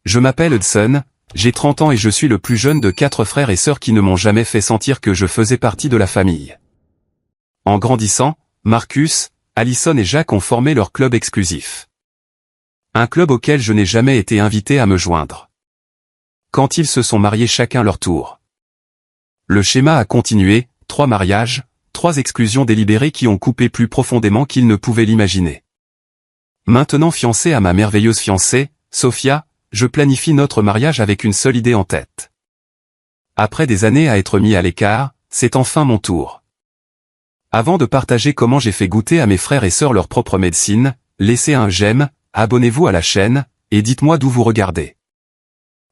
Je m'appelle Hudson, j'ai 30 ans et je suis le plus jeune de 4 frères et sœurs qui ne m'ont jamais fait sentir que je faisais partie de la famille. En grandissant, Marcus, Allison et Jack ont formé leur club exclusif. Un club auquel je n'ai jamais été invité à me joindre. Quand ils se sont mariés chacun leur tour. Le schéma a continué, 3 mariages, 3 exclusions délibérées qui ont coupé plus profondément qu'ils ne pouvaient l'imaginer. Maintenant fiancé à ma merveilleuse fiancée, Sophia, je planifie notre mariage avec une seule idée en tête. Après des années à être mis à l'écart, c'est enfin mon tour. Avant de partager comment j'ai fait goûter à mes frères et sœurs leur propre médecine, laissez un j'aime, abonnez-vous à la chaîne, et dites-moi d'où vous regardez.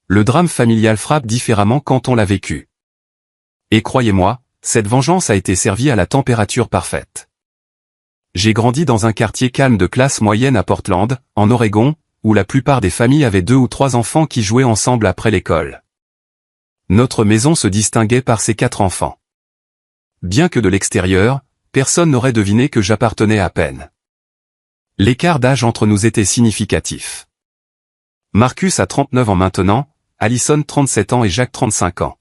Le drame familial frappe différemment quand on l'a vécu. Et croyez-moi, cette vengeance a été servie à la température parfaite. J'ai grandi dans un quartier calme de classe moyenne à Portland, en Oregon, où la plupart des familles avaient 2 ou 3 enfants qui jouaient ensemble après l'école. Notre maison se distinguait par ses 4 enfants. Bien que de l'extérieur, personne n'aurait deviné que j'appartenais à peine. L'écart d'âge entre nous était significatif. Marcus a 39 ans maintenant, Allison 37 ans et Jack 35 ans.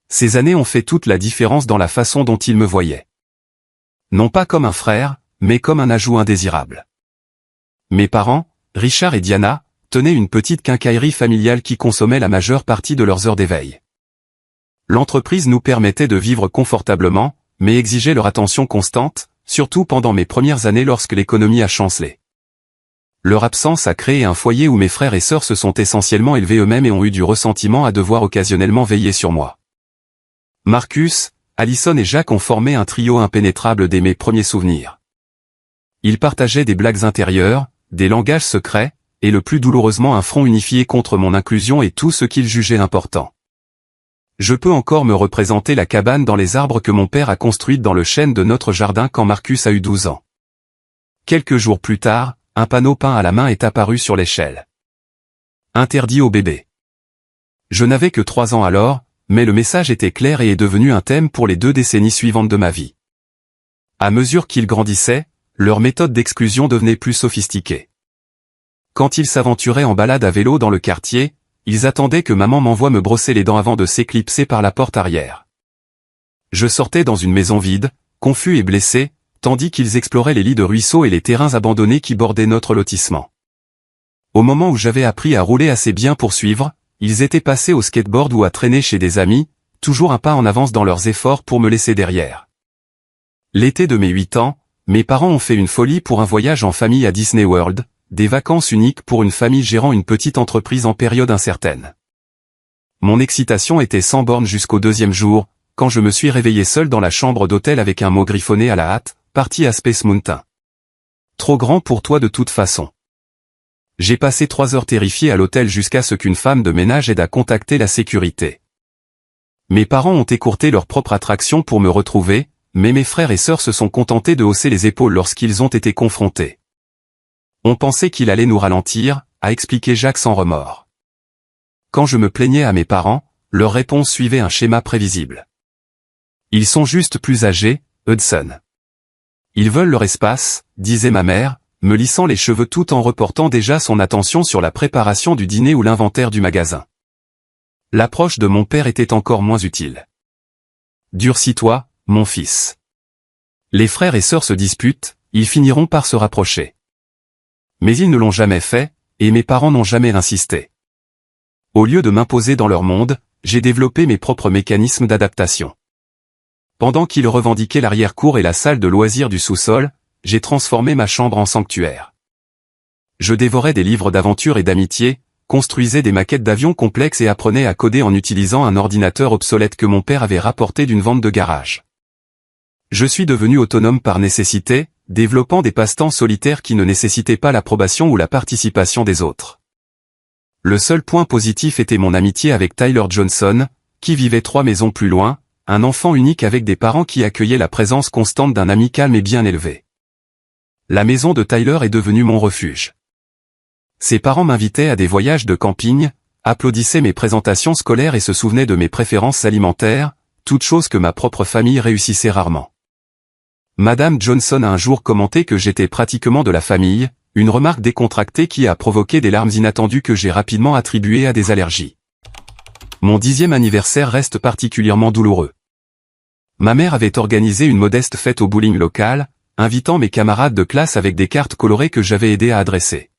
Ces années ont fait toute la différence dans la façon dont ils me voyaient. Non pas comme un frère, mais comme un ajout indésirable. Mes parents, Richard et Diana, tenaient une petite quincaillerie familiale qui consommait la majeure partie de leurs heures d'éveil. L'entreprise nous permettait de vivre confortablement, mais exigeait leur attention constante, surtout pendant mes premières années lorsque l'économie a chancelé. Leur absence a créé un foyer où mes frères et sœurs se sont essentiellement élevés eux-mêmes et ont eu du ressentiment à devoir occasionnellement veiller sur moi. Marcus, Allison et Jack ont formé un trio impénétrable dès mes premiers souvenirs. Ils partageaient des blagues intérieures, des langages secrets, et le plus douloureusement un front unifié contre mon inclusion et tout ce qu'ils jugeaient important. Je peux encore me représenter la cabane dans les arbres que mon père a construite dans le chêne de notre jardin quand Marcus a eu 12 ans. Quelques jours plus tard, un panneau peint à la main est apparu sur l'échelle. Interdit aux bébés. Je n'avais que 3 ans alors, mais le message était clair et est devenu un thème pour les 2 décennies suivantes de ma vie. À mesure qu'ils grandissaient, leur méthode d'exclusion devenait plus sophistiquée. Quand ils s'aventuraient en balade à vélo dans le quartier, ils attendaient que maman m'envoie me brosser les dents avant de s'éclipser par la porte arrière. Je sortais dans une maison vide, confus et blessé, tandis qu'ils exploraient les lits de ruisseaux et les terrains abandonnés qui bordaient notre lotissement. Au moment où j'avais appris à rouler assez bien pour suivre, ils étaient passés au skateboard ou à traîner chez des amis, toujours un pas en avance dans leurs efforts pour me laisser derrière. L'été de mes 8 ans, mes parents ont fait une folie pour un voyage en famille à Disney World, des vacances uniques pour une famille gérant une petite entreprise en période incertaine. Mon excitation était sans borne jusqu'au 2e jour, quand je me suis réveillé seul dans la chambre d'hôtel avec un mot griffonné à la hâte, parti à Space Mountain. Trop grand pour toi de toute façon. J'ai passé 3 heures terrifié à l'hôtel jusqu'à ce qu'une femme de ménage aide à contacter la sécurité. Mes parents ont écourté leur propre attraction pour me retrouver, mais mes frères et sœurs se sont contentés de hausser les épaules lorsqu'ils ont été confrontés. On pensait qu'il allait nous ralentir, a expliqué Jack sans remords. Quand je me plaignais à mes parents, leur réponse suivait un schéma prévisible. Ils sont juste plus âgés, Hudson. Ils veulent leur espace, disait ma mère, me lissant les cheveux tout en reportant déjà son attention sur la préparation du dîner ou l'inventaire du magasin. L'approche de mon père était encore moins utile. Durcis-toi, mon fils. Les frères et sœurs se disputent, ils finiront par se rapprocher. Mais ils ne l'ont jamais fait, et mes parents n'ont jamais insisté. Au lieu de m'imposer dans leur monde, j'ai développé mes propres mécanismes d'adaptation. Pendant qu'ils revendiquaient l'arrière-cour et la salle de loisirs du sous-sol, j'ai transformé ma chambre en sanctuaire. Je dévorais des livres d'aventure et d'amitié, construisais des maquettes d'avions complexes et apprenais à coder en utilisant un ordinateur obsolète que mon père avait rapporté d'une vente de garage. Je suis devenu autonome par nécessité, développant des passe-temps solitaires qui ne nécessitaient pas l'approbation ou la participation des autres. Le seul point positif était mon amitié avec Tyler Johnson, qui vivait 3 maisons plus loin, un enfant unique avec des parents qui accueillaient la présence constante d'un ami calme et bien élevé. La maison de Tyler est devenue mon refuge. Ses parents m'invitaient à des voyages de camping, applaudissaient mes présentations scolaires et se souvenaient de mes préférences alimentaires, toutes choses que ma propre famille réussissait rarement. Madame Johnson a un jour commenté que j'étais pratiquement de la famille, une remarque décontractée qui a provoqué des larmes inattendues que j'ai rapidement attribuées à des allergies. Mon 10e anniversaire reste particulièrement douloureux. Ma mère avait organisé une modeste fête au bowling local, invitant mes camarades de classe avec des cartes colorées que j'avais aidé à adresser.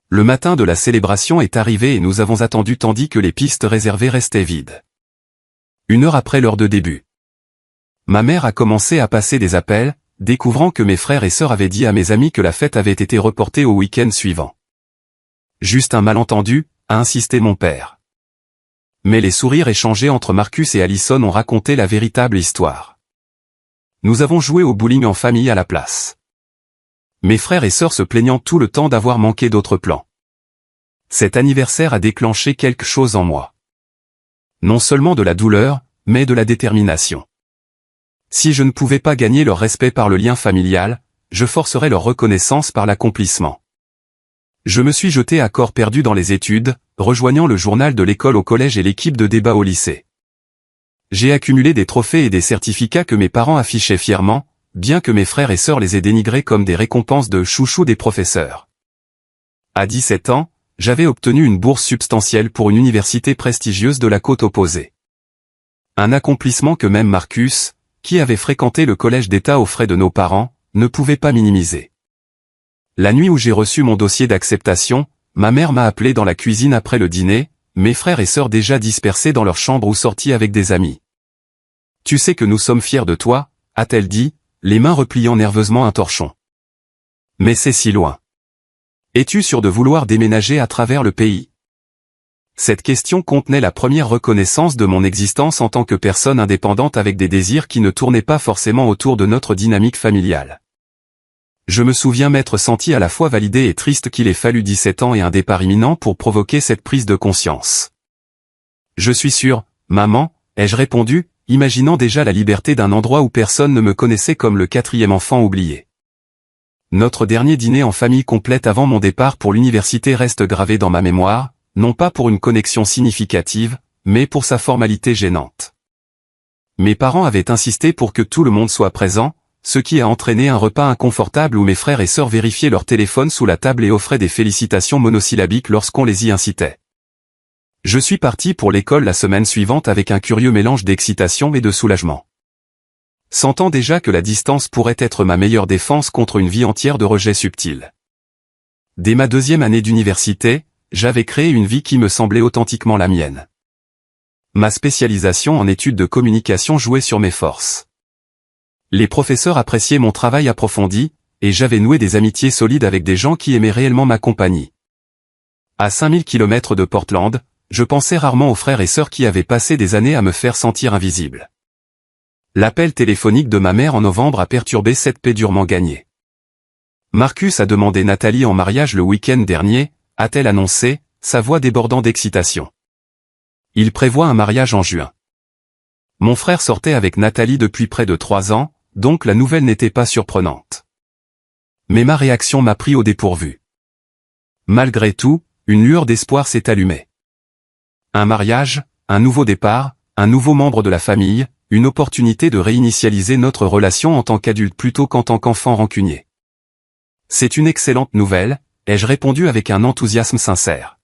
Le matin de la célébration est arrivé et nous avons attendu tandis que les pistes réservées restaient vides. 1 heure après l'heure de début, ma mère a commencé à passer des appels, découvrant que mes frères et sœurs avaient dit à mes amis que la fête avait été reportée au week-end suivant. Juste un malentendu, a insisté mon père. Mais les sourires échangés entre Marcus et Allison ont raconté la véritable histoire. Nous avons joué au bowling en famille à la place. Mes frères et sœurs se plaignant tout le temps d'avoir manqué d'autres plans. Cet anniversaire a déclenché quelque chose en moi. Non seulement de la douleur, mais de la détermination. Si je ne pouvais pas gagner leur respect par le lien familial, je forcerais leur reconnaissance par l'accomplissement. Je me suis jeté à corps perdu dans les études, rejoignant le journal de l'école au collège et l'équipe de débat au lycée. J'ai accumulé des trophées et des certificats que mes parents affichaient fièrement, bien que mes frères et sœurs les aient dénigrés comme des récompenses de chouchou des professeurs. À 17 ans, j'avais obtenu une bourse substantielle pour une université prestigieuse de la côte opposée. Un accomplissement que même Marcus, qui avait fréquenté le collège d'État aux frais de nos parents, ne pouvait pas minimiser. La nuit où j'ai reçu mon dossier d'acceptation, ma mère m'a appelé dans la cuisine après le dîner, mes frères et sœurs déjà dispersés dans leur chambre ou sortis avec des amis. « Tu sais que nous sommes fiers de toi », a-t-elle dit, les mains repliant nerveusement un torchon. « Mais c'est si loin. Es-tu sûr de vouloir déménager à travers le pays ?» Cette question contenait la première reconnaissance de mon existence en tant que personne indépendante avec des désirs qui ne tournaient pas forcément autour de notre dynamique familiale. Je me souviens m'être senti à la fois validé et triste qu'il ait fallu 17 ans et un départ imminent pour provoquer cette prise de conscience. « Je suis sûr, maman », ai-je répondu, imaginant déjà la liberté d'un endroit où personne ne me connaissait comme le 4e enfant oublié. Notre dernier dîner en famille complète avant mon départ pour l'université reste gravé dans ma mémoire, non pas pour une connexion significative, mais pour sa formalité gênante. Mes parents avaient insisté pour que tout le monde soit présent, ce qui a entraîné un repas inconfortable où mes frères et sœurs vérifiaient leur téléphone sous la table et offraient des félicitations monosyllabiques lorsqu'on les y incitait. Je suis parti pour l'école la semaine suivante avec un curieux mélange d'excitation et de soulagement. Sentant déjà que la distance pourrait être ma meilleure défense contre une vie entière de rejet subtil. Dès ma 2e année d'université, j'avais créé une vie qui me semblait authentiquement la mienne. Ma spécialisation en études de communication jouait sur mes forces. Les professeurs appréciaient mon travail approfondi, et j'avais noué des amitiés solides avec des gens qui aimaient réellement ma compagnie. À 5000 km de Portland, je pensais rarement aux frères et sœurs qui avaient passé des années à me faire sentir invisible. L'appel téléphonique de ma mère en novembre a perturbé cette paix durement gagnée. Marcus a demandé Nathalie en mariage le week-end dernier, a-t-elle annoncé, sa voix débordant d'excitation. Il prévoit un mariage en juin. Mon frère sortait avec Nathalie depuis près de 3 ans, donc la nouvelle n'était pas surprenante. Mais ma réaction m'a pris au dépourvu. Malgré tout, une lueur d'espoir s'est allumée. Un mariage, un nouveau départ, un nouveau membre de la famille, une opportunité de réinitialiser notre relation en tant qu'adulte plutôt qu'en tant qu'enfant rancunier. C'est une excellente nouvelle, ai-je répondu avec un enthousiasme sincère.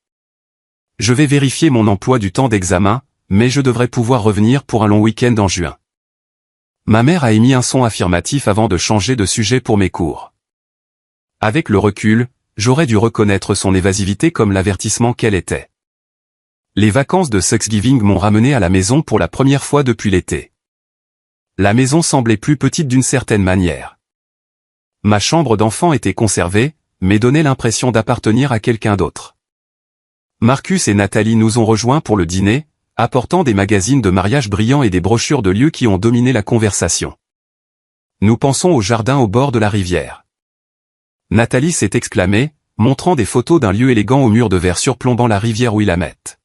Je vais vérifier mon emploi du temps d'examen, mais je devrais pouvoir revenir pour un long week-end en juin. Ma mère a émis un son affirmatif avant de changer de sujet pour mes cours. Avec le recul, j'aurais dû reconnaître son évasivité comme l'avertissement qu'elle était. Les vacances de Thanksgiving m'ont ramené à la maison pour la première fois depuis l'été. La maison semblait plus petite d'une certaine manière. Ma chambre d'enfant était conservée, mais donnait l'impression d'appartenir à quelqu'un d'autre. Marcus et Nathalie nous ont rejoints pour le dîner, apportant des magazines de mariage brillants et des brochures de lieux qui ont dominé la conversation. Nous pensons au jardin au bord de la rivière. Nathalie s'est exclamée, montrant des photos d'un lieu élégant au mur de verre surplombant la rivière Willamette.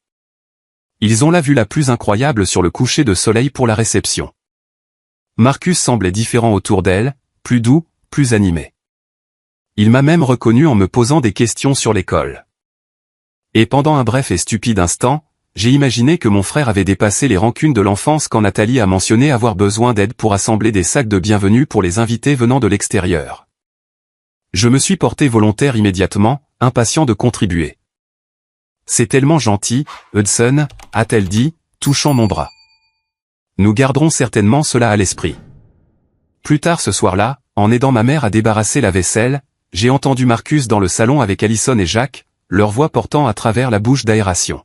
Ils ont la vue la plus incroyable sur le coucher de soleil pour la réception. Marcus semblait différent autour d'elle, plus doux, plus animé. Il m'a même reconnu en me posant des questions sur l'école. Et pendant un bref et stupide instant, j'ai imaginé que mon frère avait dépassé les rancunes de l'enfance quand Nathalie a mentionné avoir besoin d'aide pour assembler des sacs de bienvenue pour les invités venant de l'extérieur. Je me suis porté volontaire immédiatement, impatient de contribuer. C'est tellement gentil, Hudson, a-t-elle dit, touchant mon bras. Nous garderons certainement cela à l'esprit. Plus tard ce soir-là, en aidant ma mère à débarrasser la vaisselle, j'ai entendu Marcus dans le salon avec Allison et Jacques, leur voix portant à travers la bouche d'aération.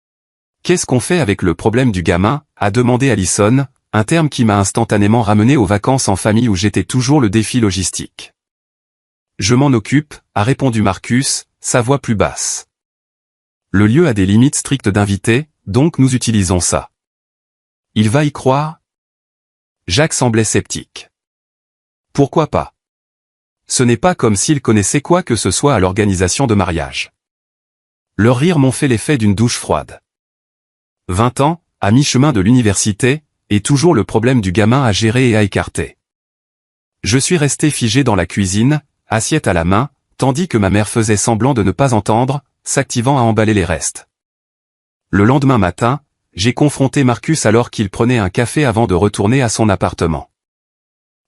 « Qu'est-ce qu'on fait avec le problème du gamin ?» a demandé Allison, un terme qui m'a instantanément ramené aux vacances en famille où j'étais toujours le défi logistique. « Je m'en occupe, a répondu Marcus, sa voix plus basse. Le lieu a des limites strictes d'invités, donc nous utilisons ça. Il va y croire ? Jacques semblait sceptique. Pourquoi pas ? Ce n'est pas comme s'il connaissait quoi que ce soit à l'organisation de mariage. Leurs rires m'ont fait l'effet d'une douche froide. 20 ans, à mi-chemin de l'université, et toujours le problème du gamin à gérer et à écarter. Je suis resté figé dans la cuisine, assiette à la main, tandis que ma mère faisait semblant de ne pas entendre, s'activant à emballer les restes. Le lendemain matin, j'ai confronté Marcus alors qu'il prenait un café avant de retourner à son appartement.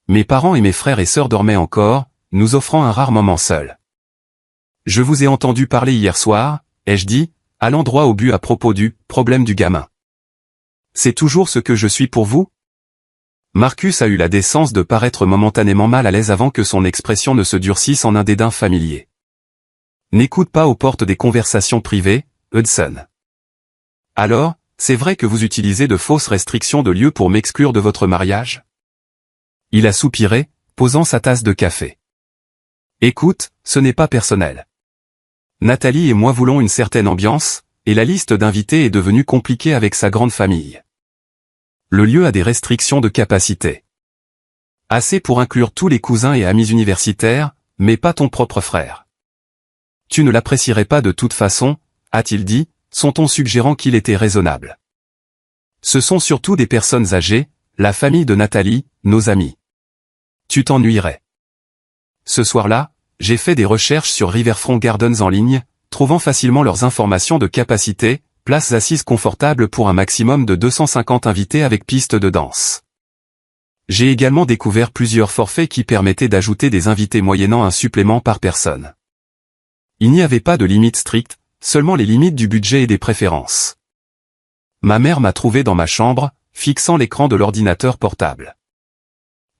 Mes parents et mes frères et sœurs dormaient encore, nous offrant un rare moment seul. Je vous ai entendu parler hier soir, ai-je dit, allant droit au but à propos du problème du gamin. C'est toujours ce que je suis pour vous ? Marcus a eu la décence de paraître momentanément mal à l'aise avant que son expression ne se durcisse en un dédain familier. N'écoute pas aux portes des conversations privées, Hudson. Alors, c'est vrai que vous utilisez de fausses restrictions de lieu pour m'exclure de votre mariage ? Il a soupiré, posant sa tasse de café. Écoute, ce n'est pas personnel. Nathalie et moi voulons une certaine ambiance, et la liste d'invités est devenue compliquée avec sa grande famille. Le lieu a des restrictions de capacité. Assez pour inclure tous les cousins et amis universitaires, mais pas ton propre frère. Tu ne l'apprécierais pas de toute façon, a-t-il dit, son ton suggérant qu'il était raisonnable. Ce sont surtout des personnes âgées, la famille de Nathalie, nos amis. Tu t'ennuierais. Ce soir-là, j'ai fait des recherches sur Riverfront Gardens en ligne, trouvant facilement leurs informations de capacité, places assises confortables pour un maximum de 250 invités avec piste de danse. J'ai également découvert plusieurs forfaits qui permettaient d'ajouter des invités moyennant un supplément par personne. Il n'y avait pas de limite stricte, seulement les limites du budget et des préférences. Ma mère m'a trouvé dans ma chambre, fixant l'écran de l'ordinateur portable.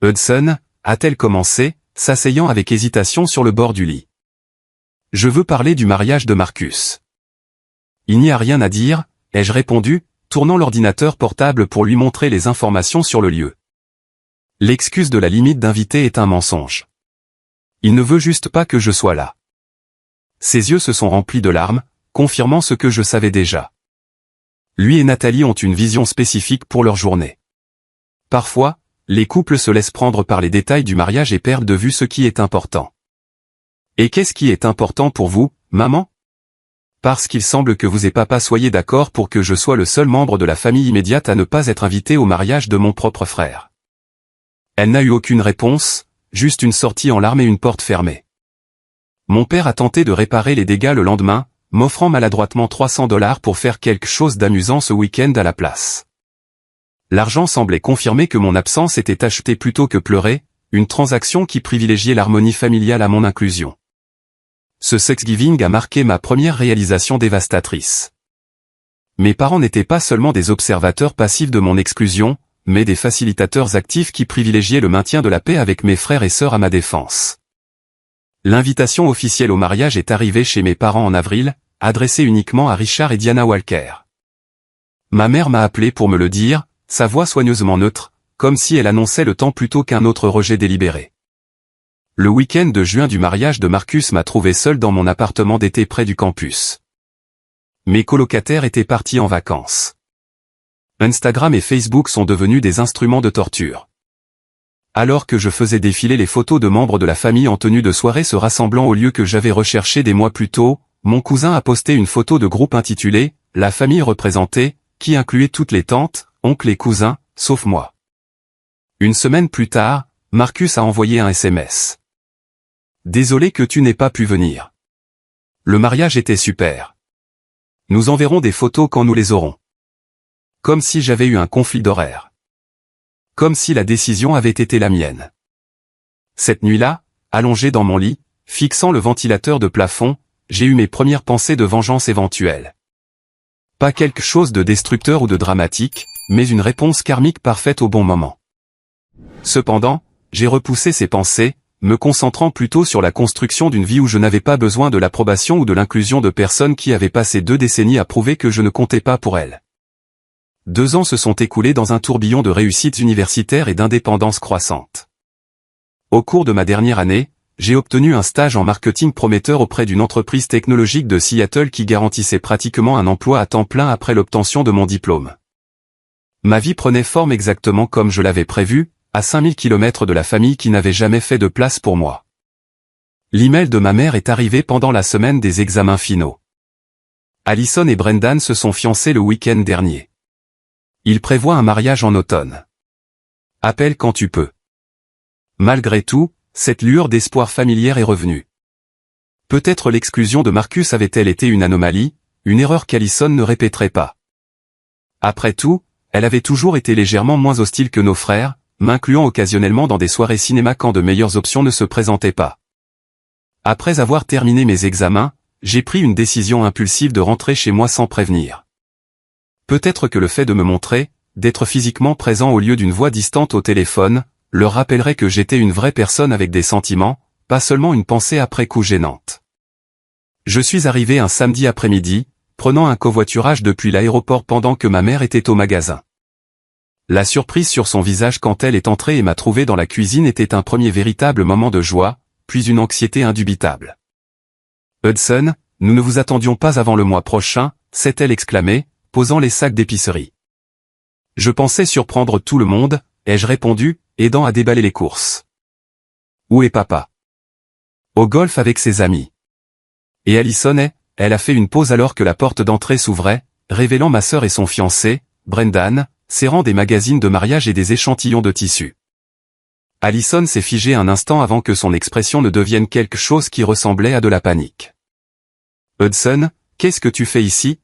Hudson, a-t-elle commencé, s'asseyant avec hésitation sur le bord du lit. Je veux parler du mariage de Marcus. Il n'y a rien à dire, ai-je répondu, tournant l'ordinateur portable pour lui montrer les informations sur le lieu. L'excuse de la limite d'invités est un mensonge. Il ne veut juste pas que je sois là. Ses yeux se sont remplis de larmes, confirmant ce que je savais déjà. Lui et Nathalie ont une vision spécifique pour leur journée. Parfois, les couples se laissent prendre par les détails du mariage et perdent de vue ce qui est important. Et qu'est-ce qui est important pour vous, maman ? Parce qu'il semble que vous et papa soyez d'accord pour que je sois le seul membre de la famille immédiate à ne pas être invité au mariage de mon propre frère. Elle n'a eu aucune réponse, juste une sortie en larmes et une porte fermée. Mon père a tenté de réparer les dégâts le lendemain, m'offrant maladroitement $300 pour faire quelque chose d'amusant ce week-end à la place. L'argent semblait confirmer que mon absence était achetée plutôt que pleurée, une transaction qui privilégiait l'harmonie familiale à mon inclusion. Ce Thanksgiving a marqué ma première réalisation dévastatrice. Mes parents n'étaient pas seulement des observateurs passifs de mon exclusion, mais des facilitateurs actifs qui privilégiaient le maintien de la paix avec mes frères et sœurs à ma défense. L'invitation officielle au mariage est arrivée chez mes parents en avril, adressée uniquement à Richard et Diana Walker. Ma mère m'a appelé pour me le dire, sa voix soigneusement neutre, comme si elle annonçait le temps plutôt qu'un autre rejet délibéré. Le week-end de juin du mariage de Marcus m'a trouvé seul dans mon appartement d'été près du campus. Mes colocataires étaient partis en vacances. Instagram et Facebook sont devenus des instruments de torture. Alors que je faisais défiler les photos de membres de la famille en tenue de soirée se rassemblant au lieu que j'avais recherché des mois plus tôt, mon cousin a posté une photo de groupe intitulée « La famille représentée », qui incluait toutes les tantes, oncles et cousins, sauf moi. Une semaine plus tard, Marcus a envoyé un SMS. « Désolé que tu n'aies pas pu venir. Le mariage était super. Nous enverrons des photos quand nous les aurons. » Comme si j'avais eu un conflit d'horaire. Comme si la décision avait été la mienne. Cette nuit-là, allongé dans mon lit, fixant le ventilateur de plafond, j'ai eu mes premières pensées de vengeance éventuelle. Pas quelque chose de destructeur ou de dramatique, mais une réponse karmique parfaite au bon moment. Cependant, j'ai repoussé ces pensées, me concentrant plutôt sur la construction d'une vie où je n'avais pas besoin de l'approbation ou de l'inclusion de personnes qui avaient passé 2 décennies à prouver que je ne comptais pas pour elles. 2 ans se sont écoulés dans un tourbillon de réussites universitaires et d'indépendance croissante. Au cours de ma dernière année, j'ai obtenu un stage en marketing prometteur auprès d'une entreprise technologique de Seattle qui garantissait pratiquement un emploi à temps plein après l'obtention de mon diplôme. Ma vie prenait forme exactement comme je l'avais prévu, à 5000 km de la famille qui n'avait jamais fait de place pour moi. L'email de ma mère est arrivé pendant la semaine des examens finaux. Allison et Brendan se sont fiancés le week-end dernier. Ils prévoient un mariage en automne. Appelle quand tu peux. Malgré tout, cette lueur d'espoir familière est revenue. Peut-être l'exclusion de Marcus avait-elle été une anomalie, une erreur qu'Allison ne répéterait pas. Après tout, elle avait toujours été légèrement moins hostile que nos frères, m'incluant occasionnellement dans des soirées cinéma quand de meilleures options ne se présentaient pas. Après avoir terminé mes examens, j'ai pris une décision impulsive de rentrer chez moi sans prévenir. Peut-être que le fait de me montrer, d'être physiquement présent au lieu d'une voix distante au téléphone, leur rappellerait que j'étais une vraie personne avec des sentiments, pas seulement une pensée après coup gênante. Je suis arrivé un samedi après-midi, prenant un covoiturage depuis l'aéroport pendant que ma mère était au magasin. La surprise sur son visage quand elle est entrée et m'a trouvé dans la cuisine était un premier véritable moment de joie, puis une anxiété indubitable. « Hudson, nous ne vous attendions pas avant le mois prochain », s'est-elle exclamée, posant les sacs d'épicerie. Je pensais surprendre tout le monde, ai-je répondu, aidant à déballer les courses. « Où est papa ?»« Au golf avec ses amis. » Et Allison est, elle a fait une pause alors que la porte d'entrée s'ouvrait, révélant ma sœur et son fiancé, Brendan, serrant des magazines de mariage et des échantillons de tissu. Allison s'est figée un instant avant que son expression ne devienne quelque chose qui ressemblait à de la panique. « Hudson, qu'est-ce que tu fais ici?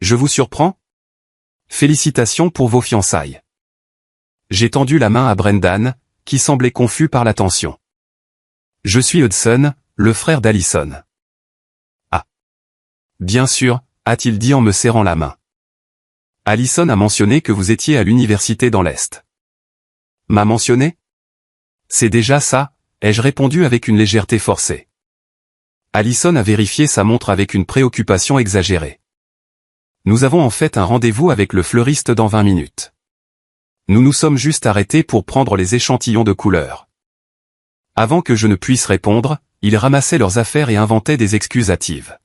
Je vous surprends? Félicitations pour vos fiançailles. » J'ai tendu la main à Brendan, qui semblait confus par l'attention. « Je suis Hudson, le frère d'Allison. »« Ah. Bien sûr, » a-t-il dit en me serrant la main. « Allison a mentionné que vous étiez à l'université dans l'Est. »« M'a mentionné? C'est déjà ça, » ai-je répondu avec une légèreté forcée. Allison a vérifié sa montre avec une préoccupation exagérée. « Nous avons en fait un rendez-vous avec le fleuriste dans 20 minutes. Nous nous sommes juste arrêtés pour prendre les échantillons de couleurs. » Avant que je ne puisse répondre, ils ramassaient leurs affaires et inventaient des excuses hâtives.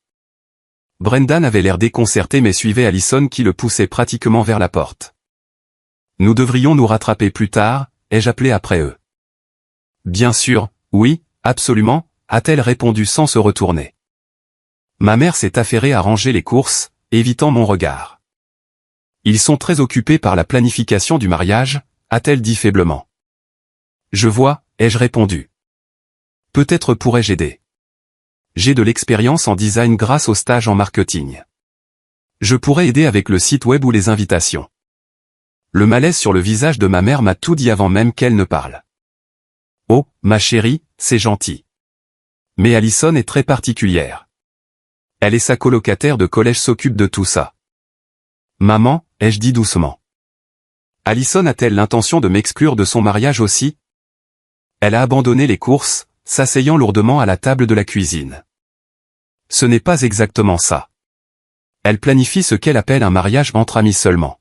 Brendan avait l'air déconcerté mais suivait Allison qui le poussait pratiquement vers la porte. « Nous devrions nous rattraper plus tard, » ai-je appelé après eux. « Bien sûr, oui, absolument, » a-t-elle répondu sans se retourner. Ma mère s'est affairée à ranger les courses, évitant mon regard. « Ils sont très occupés par la planification du mariage, » a-t-elle dit faiblement. « Je vois, » ai-je répondu. « Peut-être pourrais-je aider. J'ai de l'expérience en design grâce au stage en marketing. Je pourrais aider avec le site web ou les invitations. » Le malaise sur le visage de ma mère m'a tout dit avant même qu'elle ne parle. « Oh, ma chérie, c'est gentil. Mais Allison est très particulière. Elle et sa colocataire de collège s'occupent de tout ça. »« Maman, » ai-je dit doucement. « Allison a-t-elle l'intention de m'exclure de son mariage aussi ? » Elle a abandonné les courses, s'asseyant lourdement à la table de la cuisine. « Ce n'est pas exactement ça. Elle planifie ce qu'elle appelle un mariage entre amis seulement.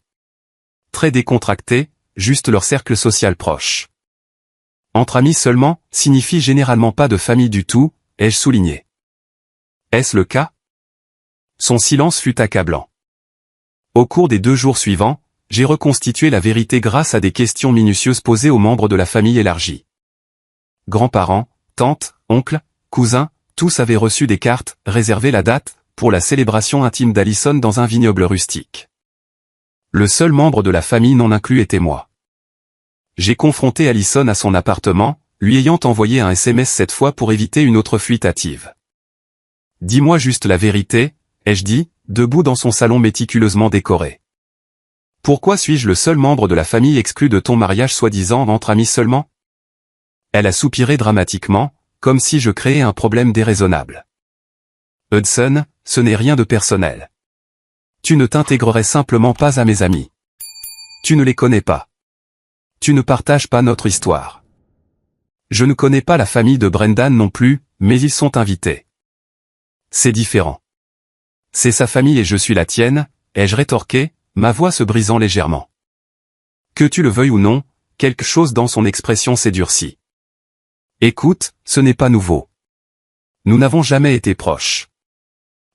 Très décontracté, juste leur cercle social proche. Entre amis seulement, signifie généralement pas de famille du tout, ai-je souligné. Est-ce le cas ? Son silence fut accablant. Au cours des 2 jours suivants, j'ai reconstitué la vérité grâce à des questions minutieuses posées aux membres de la famille élargie. Grands-parents, tantes, oncles, cousins, tous avaient reçu des cartes, réservé la date, pour la célébration intime d'Allison dans un vignoble rustique. Le seul membre de la famille non inclus était moi. J'ai confronté Allison à son appartement, lui ayant envoyé un SMS cette fois pour éviter une autre fuite hâtive. « Dis-moi juste la vérité, » ai-je dit, debout dans son salon méticuleusement décoré. « Pourquoi suis-je le seul membre de la famille exclu de ton mariage soi-disant entre amis seulement ?» Elle a soupiré dramatiquement, comme si je créais un problème déraisonnable. Hudson, ce n'est rien de personnel. Tu ne t'intégrerais simplement pas à mes amis. Tu ne les connais pas. Tu ne partages pas notre histoire. Je ne connais pas la famille de Brendan non plus, mais ils sont invités. C'est différent. C'est sa famille et je suis la tienne, ai-je rétorqué, ma voix se brisant légèrement. Que tu le veuilles ou non, quelque chose dans son expression s'est durci. Écoute, ce n'est pas nouveau. Nous n'avons jamais été proches.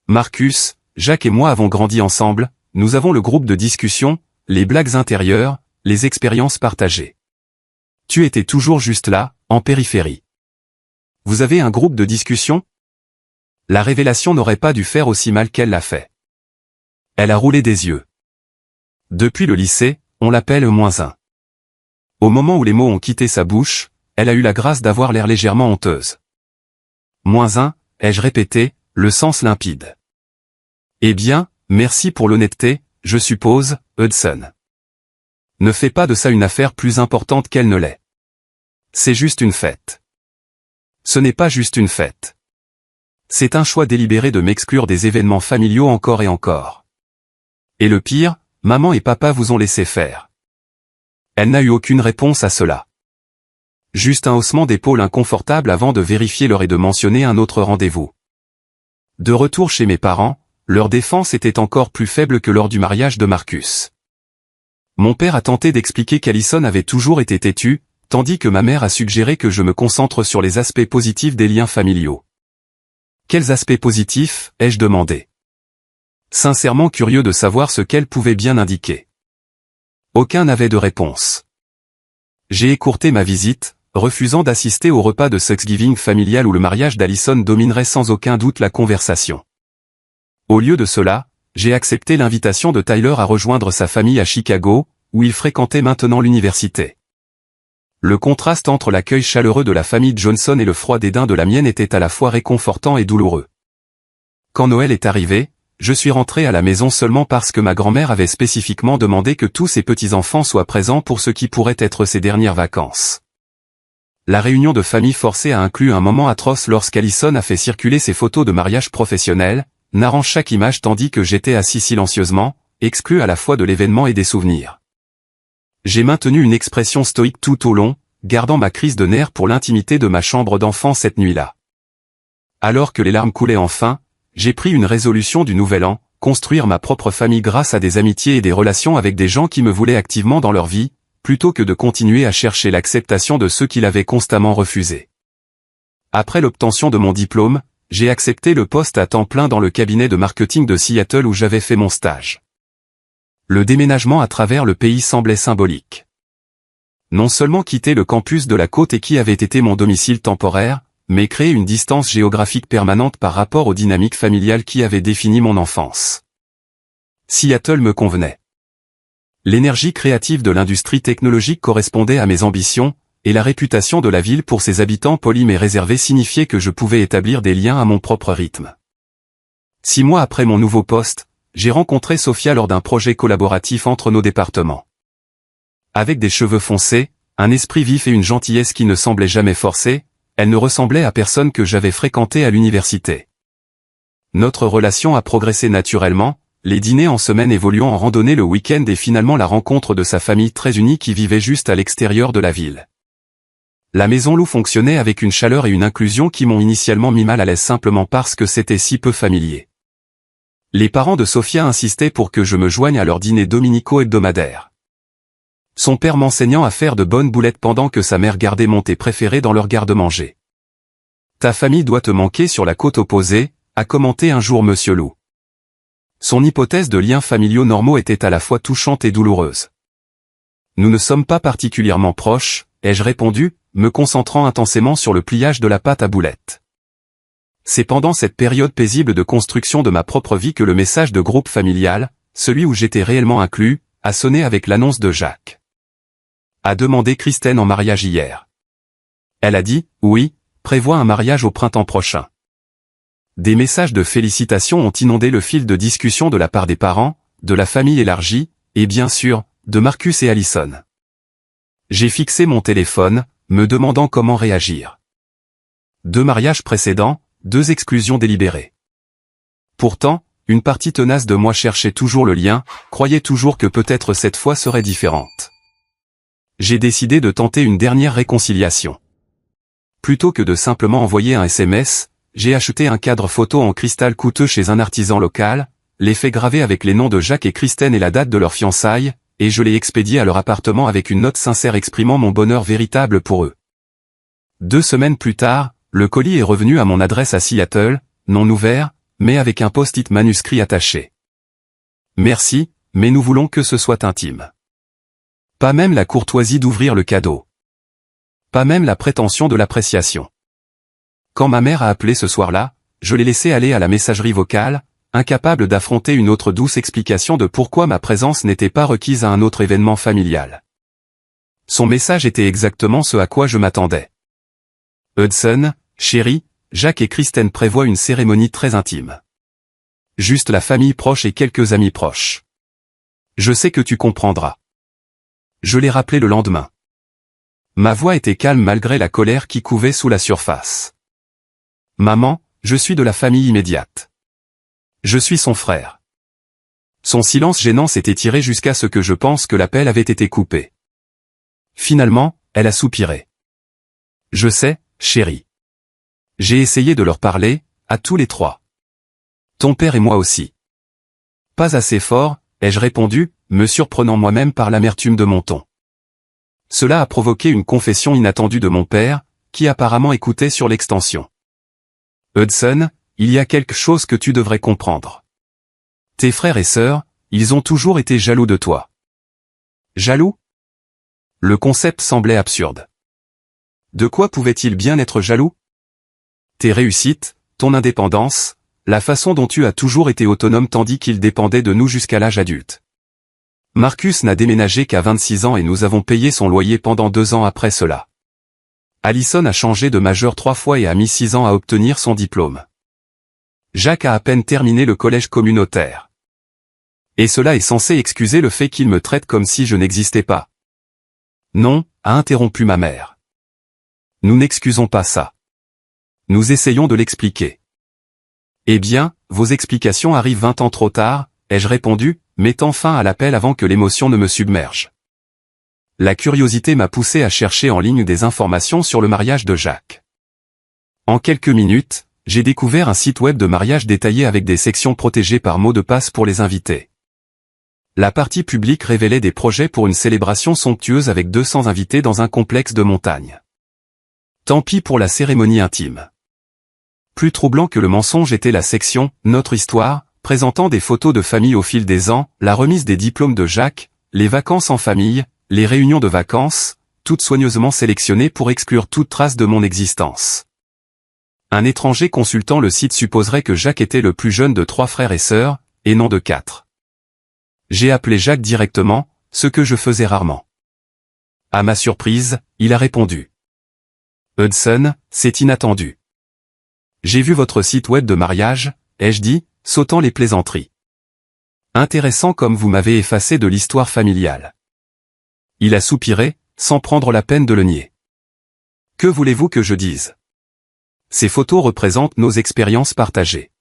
Marcus, Jacques et moi avons grandi ensemble, nous avons le groupe de discussion, les blagues intérieures, les expériences partagées. Tu étais toujours juste là, en périphérie. Vous avez un groupe de discussion? La révélation n'aurait pas dû faire aussi mal qu'elle l'a fait. Elle a roulé des yeux. Depuis le lycée, on l'appelle -1. Au moment où les mots ont quitté sa bouche, elle a eu la grâce d'avoir l'air légèrement honteuse. -1, ai-je répété, le sens limpide. Eh bien, merci pour l'honnêteté, je suppose, Hudson. Ne fais pas de ça une affaire plus importante qu'elle ne l'est. C'est juste une fête. Ce n'est pas juste une fête. C'est un choix délibéré de m'exclure des événements familiaux encore et encore. Et le pire, maman et papa vous ont laissé faire. Elle n'a eu aucune réponse à cela. Juste un haussement d'épaule inconfortable avant de vérifier l'heure et de mentionner un autre rendez-vous. De retour chez mes parents, leur défense était encore plus faible que lors du mariage de Marcus. Mon père a tenté d'expliquer qu'Alison avait toujours été têtue, tandis que ma mère a suggéré que je me concentre sur les aspects positifs des liens familiaux. Quels aspects positifs, ai-je demandé. Sincèrement curieux de savoir ce qu'elle pouvait bien indiquer. Aucun n'avait de réponse. J'ai écourté ma visite, refusant d'assister au repas de Thanksgiving familial où le mariage d'Alison dominerait sans aucun doute la conversation. Au lieu de cela, j'ai accepté l'invitation de Tyler à rejoindre sa famille à Chicago, où il fréquentait maintenant l'université. Le contraste entre l'accueil chaleureux de la famille Johnson et le froid dédain de la mienne était à la fois réconfortant et douloureux. Quand Noël est arrivé, je suis rentré à la maison seulement parce que ma grand-mère avait spécifiquement demandé que tous ses petits-enfants soient présents pour ce qui pourrait être ses dernières vacances. La réunion de famille forcée a inclus un moment atroce lorsqu'Alison a fait circuler ses photos de mariage professionnel, narrant chaque image tandis que j'étais assis silencieusement, exclu à la fois de l'événement et des souvenirs. J'ai maintenu une expression stoïque tout au long, gardant ma crise de nerfs pour l'intimité de ma chambre d'enfant cette nuit-là. Alors que les larmes coulaient enfin, j'ai pris une résolution du nouvel an, construire ma propre famille grâce à des amitiés et des relations avec des gens qui me voulaient activement dans leur vie, plutôt que de continuer à chercher l'acceptation de ceux qui l'avaient constamment refusé. Après l'obtention de mon diplôme, j'ai accepté le poste à temps plein dans le cabinet de marketing de Seattle où j'avais fait mon stage. Le déménagement à travers le pays semblait symbolique. Non seulement quitter le campus de la côte et qui avait été mon domicile temporaire, mais créer une distance géographique permanente par rapport aux dynamiques familiales qui avaient défini mon enfance. Seattle me convenait. L'énergie créative de l'industrie technologique correspondait à mes ambitions, et la réputation de la ville pour ses habitants polis mais réservés signifiait que je pouvais établir des liens à mon propre rythme. 6 mois après mon nouveau poste, j'ai rencontré Sophia lors d'un projet collaboratif entre nos départements. Avec des cheveux foncés, un esprit vif et une gentillesse qui ne semblaient jamais forcés, elle ne ressemblait à personne que j'avais fréquenté à l'université. Notre relation a progressé naturellement, les dîners en semaine évoluant en randonnée le week-end et finalement la rencontre de sa famille très unie qui vivait juste à l'extérieur de la ville. La maison Lou fonctionnait avec une chaleur et une inclusion qui m'ont initialement mis mal à l'aise simplement parce que c'était si peu familier. Les parents de Sophia insistaient pour que je me joigne à leurs dîners dominicaux hebdomadaires. Son père m'enseignant à faire de bonnes boulettes pendant que sa mère gardait mon thé préféré dans leur garde-manger. « Ta famille doit te manquer sur la côte opposée », a commenté un jour Monsieur Lou. Son hypothèse de liens familiaux normaux était à la fois touchante et douloureuse. « Nous ne sommes pas particulièrement proches », ai-je répondu, me concentrant intensément sur le pliage de la pâte à boulettes. C'est pendant cette période paisible de construction de ma propre vie que le message de groupe familial, celui où j'étais réellement inclus, a sonné avec l'annonce de Jacques. A demandé Kristen en mariage hier. Elle a dit, oui, prévoit un mariage au printemps prochain. Des messages de félicitations ont inondé le fil de discussion de la part des parents, de la famille élargie, et bien sûr, de Marcus et Alison. J'ai fixé mon téléphone, me demandant comment réagir. 2 mariages précédents, 2 exclusions délibérées. Pourtant, une partie tenace de moi cherchait toujours le lien, croyait toujours que peut-être cette fois serait différente. J'ai décidé de tenter une dernière réconciliation. Plutôt que de simplement envoyer un SMS, j'ai acheté un cadre photo en cristal coûteux chez un artisan local, l'ai fait graver avec les noms de Jacques et Kristen et la date de leur fiançailles, et je l'ai expédié à leur appartement avec une note sincère exprimant mon bonheur véritable pour eux. 2 semaines plus tard, le colis est revenu à mon adresse à Seattle, non ouvert, mais avec un post-it manuscrit attaché. Merci, mais nous voulons que ce soit intime. Pas même la courtoisie d'ouvrir le cadeau. Pas même la prétention de l'appréciation. Quand ma mère a appelé ce soir-là, je l'ai laissé aller à la messagerie vocale, incapable d'affronter une autre douce explication de pourquoi ma présence n'était pas requise à un autre événement familial. Son message était exactement ce à quoi je m'attendais. Hudson, chérie, Jacques et Kristen prévoient une cérémonie très intime. Juste la famille proche et quelques amis proches. Je sais que tu comprendras. Je l'ai rappelé le lendemain. Ma voix était calme malgré la colère qui couvait sous la surface. Maman, je suis de la famille immédiate. Je suis son frère. Son silence gênant s'est étiré jusqu'à ce que je pense que l'appel avait été coupé. Finalement, elle a soupiré. Je sais, chérie. J'ai essayé de leur parler, à tous les 3. Ton père et moi aussi. Pas assez fort, ai-je répondu, me surprenant moi-même par l'amertume de mon ton. Cela a provoqué une confession inattendue de mon père, qui apparemment écoutait sur l'extension. Hudson, il y a quelque chose que tu devrais comprendre. Tes frères et sœurs, ils ont toujours été jaloux de toi. Jaloux? Le concept semblait absurde. De quoi pouvait-il bien être jaloux? Tes réussites, ton indépendance, la façon dont tu as toujours été autonome tandis qu'il dépendait de nous jusqu'à l'âge adulte. Marcus n'a déménagé qu'à 26 ans et nous avons payé son loyer pendant 2 ans après cela. Allison a changé de majeur 3 fois et a mis 6 ans à obtenir son diplôme. Jacques a à peine terminé le collège communautaire. Et cela est censé excuser le fait qu'il me traite comme si je n'existais pas. Non, a interrompu ma mère. Nous n'excusons pas ça. Nous essayons de l'expliquer. Eh bien, vos explications arrivent 20 ans trop tard, ai-je répondu, mettant fin à l'appel avant que l'émotion ne me submerge. La curiosité m'a poussé à chercher en ligne des informations sur le mariage de Jacques. En quelques minutes, j'ai découvert un site web de mariage détaillé avec des sections protégées par mot de passe pour les invités. La partie publique révélait des projets pour une célébration somptueuse avec 200 invités dans un complexe de montagne. Tant pis pour la cérémonie intime. Plus troublant que le mensonge était la section « Notre histoire », présentant des photos de famille au fil des ans, la remise des diplômes de Jacques, les vacances en famille, les réunions de vacances, toutes soigneusement sélectionnées pour exclure toute trace de mon existence. Un étranger consultant le site supposerait que Jacques était le plus jeune de 3 frères et sœurs, et non de 4. J'ai appelé Jacques directement, ce que je faisais rarement. À ma surprise, il a répondu. Hudson, c'est inattendu. J'ai vu votre site web de mariage, ai-je dit, sautant les plaisanteries. Intéressant comme vous m'avez effacé de l'histoire familiale. Il a soupiré, sans prendre la peine de le nier. Que voulez-vous que je dise? Ces photos représentent nos expériences partagées.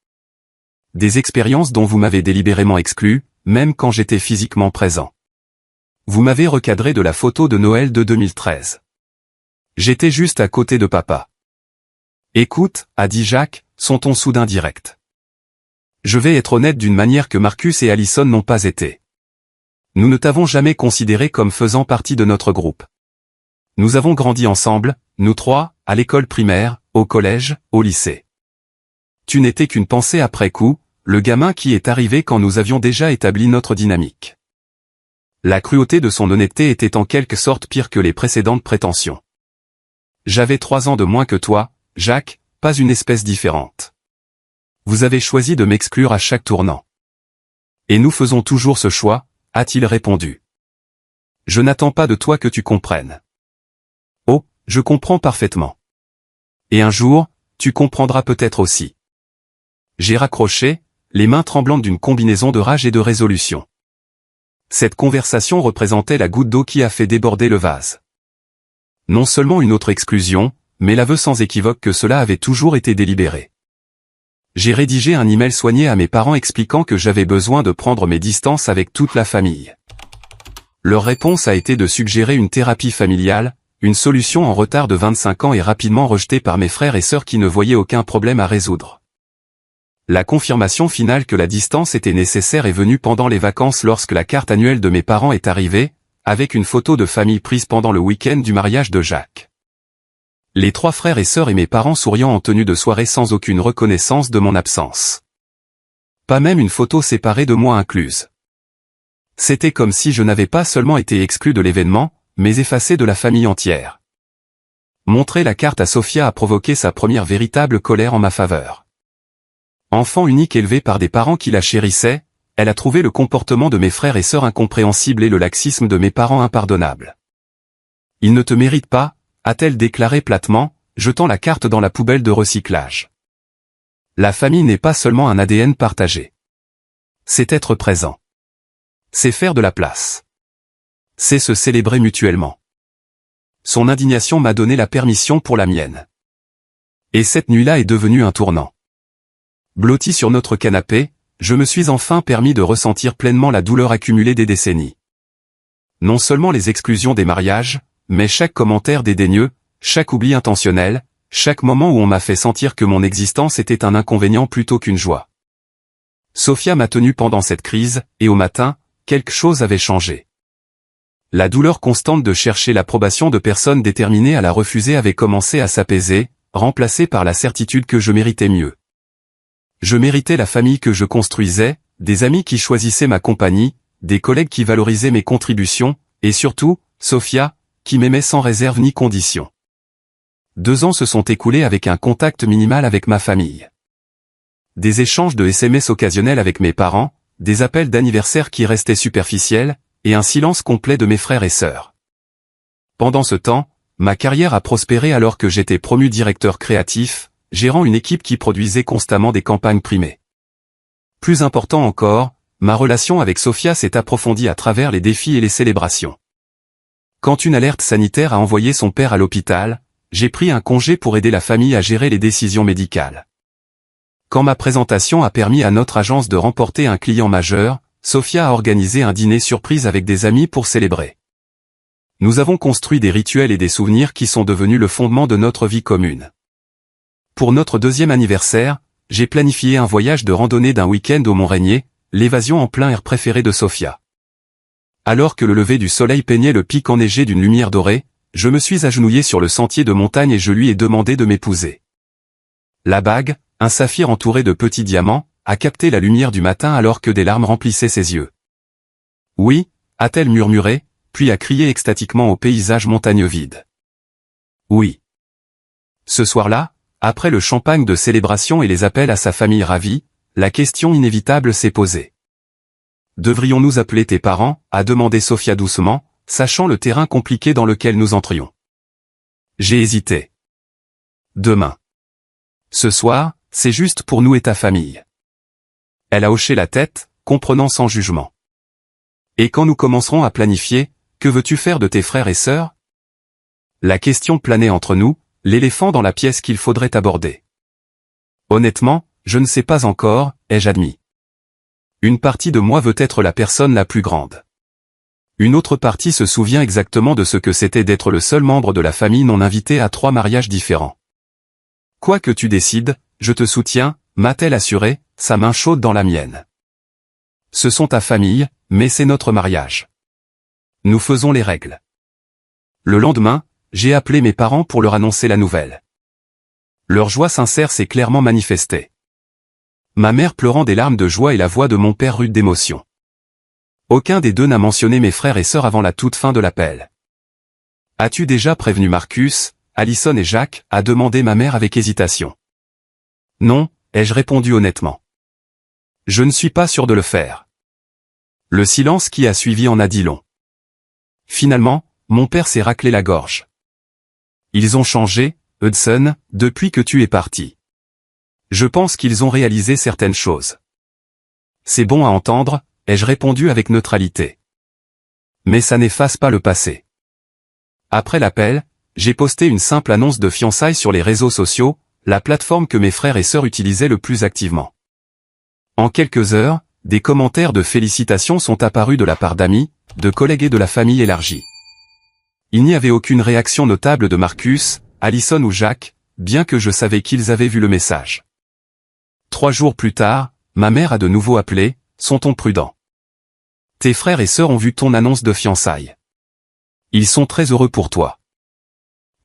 Des expériences dont vous m'avez délibérément exclu, même quand j'étais physiquement présent. Vous m'avez recadré de la photo de Noël de 2013. J'étais juste à côté de papa. Écoute, a dit Jacques, son ton soudain direct. Je vais être honnête d'une manière que Marcus et Allison n'ont pas été. Nous ne t'avons jamais considéré comme faisant partie de notre groupe. Nous avons grandi ensemble, nous 3, à l'école primaire, au collège, au lycée. Tu n'étais qu'une pensée après coup, le gamin qui est arrivé quand nous avions déjà établi notre dynamique. La cruauté de son honnêteté était en quelque sorte pire que les précédentes prétentions. J'avais 3 ans de moins que toi, Jacques, pas une espèce différente. Vous avez choisi de m'exclure à chaque tournant. Et nous faisons toujours ce choix, a-t-il répondu. Je n'attends pas de toi que tu comprennes. Oh, je comprends parfaitement. Et un jour, tu comprendras peut-être aussi. J'ai raccroché, les mains tremblantes d'une combinaison de rage et de résolution. Cette conversation représentait la goutte d'eau qui a fait déborder le vase. Non seulement une autre exclusion, mais l'aveu sans équivoque que cela avait toujours été délibéré. J'ai rédigé un email soigné à mes parents expliquant que j'avais besoin de prendre mes distances avec toute la famille. Leur réponse a été de suggérer une thérapie familiale, une solution en retard de 25 ans et rapidement rejetée par mes frères et sœurs qui ne voyaient aucun problème à résoudre. La confirmation finale que la distance était nécessaire est venue pendant les vacances lorsque la carte annuelle de mes parents est arrivée, avec une photo de famille prise pendant le week-end du mariage de Jacques. Les 3 frères et sœurs et mes parents souriant en tenue de soirée sans aucune reconnaissance de mon absence. Pas même une photo séparée de moi incluse. C'était comme si je n'avais pas seulement été exclu de l'événement, mais effacé de la famille entière. Montrer la carte à Sophia a provoqué sa première véritable colère en ma faveur. Enfant unique élevé par des parents qui la chérissaient, elle a trouvé le comportement de mes frères et sœurs incompréhensible et le laxisme de mes parents impardonnable. Ils ne te méritent pas, a-t-elle déclaré platement, jetant la carte dans la poubelle de recyclage. La famille n'est pas seulement un ADN partagé. C'est être présent. C'est faire de la place. C'est se célébrer mutuellement. Son indignation m'a donné la permission pour la mienne. Et cette nuit-là est devenue un tournant. Blotti sur notre canapé, je me suis enfin permis de ressentir pleinement la douleur accumulée des décennies. Non seulement les exclusions des mariages, mais chaque commentaire dédaigneux, chaque oubli intentionnel, chaque moment où on m'a fait sentir que mon existence était un inconvénient plutôt qu'une joie. Sophia m'a tenu pendant cette crise, et au matin, quelque chose avait changé. La douleur constante de chercher l'approbation de personnes déterminées à la refuser avait commencé à s'apaiser, remplacée par la certitude que je méritais mieux. Je méritais la famille que je construisais, des amis qui choisissaient ma compagnie, des collègues qui valorisaient mes contributions, et surtout, Sophia, qui m'aimait sans réserve ni condition. 2 ans se sont écoulés avec un contact minimal avec ma famille. Des échanges de SMS occasionnels avec mes parents, des appels d'anniversaire qui restaient superficiels, et un silence complet de mes frères et sœurs. Pendant ce temps, ma carrière a prospéré alors que j'étais promu directeur créatif, gérant une équipe qui produisait constamment des campagnes primées. Plus important encore, ma relation avec Sophia s'est approfondie à travers les défis et les célébrations. Quand une alerte sanitaire a envoyé son père à l'hôpital, j'ai pris un congé pour aider la famille à gérer les décisions médicales. Quand ma présentation a permis à notre agence de remporter un client majeur, Sophia a organisé un dîner surprise avec des amis pour célébrer. Nous avons construit des rituels et des souvenirs qui sont devenus le fondement de notre vie commune. Pour notre 2e anniversaire, j'ai planifié un voyage de randonnée d'1 week-end au Mont-Rainier, l'évasion en plein air préférée de Sophia. Alors que le lever du soleil peignait le pic enneigé d'une lumière dorée, je me suis agenouillé sur le sentier de montagne et je lui ai demandé de m'épouser. La bague, un saphir entouré de petits diamants, a capté la lumière du matin alors que des larmes remplissaient ses yeux. Oui, a-t-elle murmuré, puis a crié extatiquement au paysage montagneux vide. Oui. Ce soir-là, après le champagne de célébration et les appels à sa famille ravie, la question inévitable s'est posée. Devrions-nous appeler tes parents, a demandé Sophia doucement, sachant le terrain compliqué dans lequel nous entrions. J'ai hésité. Demain. Ce soir, c'est juste pour nous et ta famille. Elle a hoché la tête, comprenant sans jugement. Et quand nous commencerons à planifier, que veux-tu faire de tes frères et sœurs? La question planait entre nous, l'éléphant dans la pièce qu'il faudrait aborder. Honnêtement, je ne sais pas encore, ai-je admis. Une partie de moi veut être la personne la plus grande. Une autre partie se souvient exactement de ce que c'était d'être le seul membre de la famille non invité à 3 mariages différents. Quoi que tu décides, je te soutiens, m'a-t-elle assuré, sa main chaude dans la mienne. Ce sont ta famille, mais c'est notre mariage. Nous faisons les règles. Le lendemain, j'ai appelé mes parents pour leur annoncer la nouvelle. Leur joie sincère s'est clairement manifestée. Ma mère pleurant des larmes de joie et la voix de mon père rude d'émotion. Aucun des deux n'a mentionné mes frères et sœurs avant la toute fin de l'appel. As-tu déjà prévenu Marcus, Alison et Jacques, a demandé ma mère avec hésitation. Non, ai-je répondu honnêtement. Je ne suis pas sûr de le faire. Le silence qui a suivi en a dit long. Finalement, mon père s'est raclé la gorge. Ils ont changé, Hudson, depuis que tu es parti. Je pense qu'ils ont réalisé certaines choses. C'est bon à entendre, ai-je répondu avec neutralité. Mais ça n'efface pas le passé. Après l'appel, j'ai posté une simple annonce de fiançailles sur les réseaux sociaux, la plateforme que mes frères et sœurs utilisaient le plus activement. En quelques heures, des commentaires de félicitations sont apparus de la part d'amis, de collègues et de la famille élargie. Il n'y avait aucune réaction notable de Marcus, Allison ou Jacques, bien que je savais qu'ils avaient vu le message. 3 jours plus tard, ma mère a de nouveau appelé, « Sont-on prudent? Tes frères et sœurs ont vu ton annonce de fiançailles. Ils sont très heureux pour toi.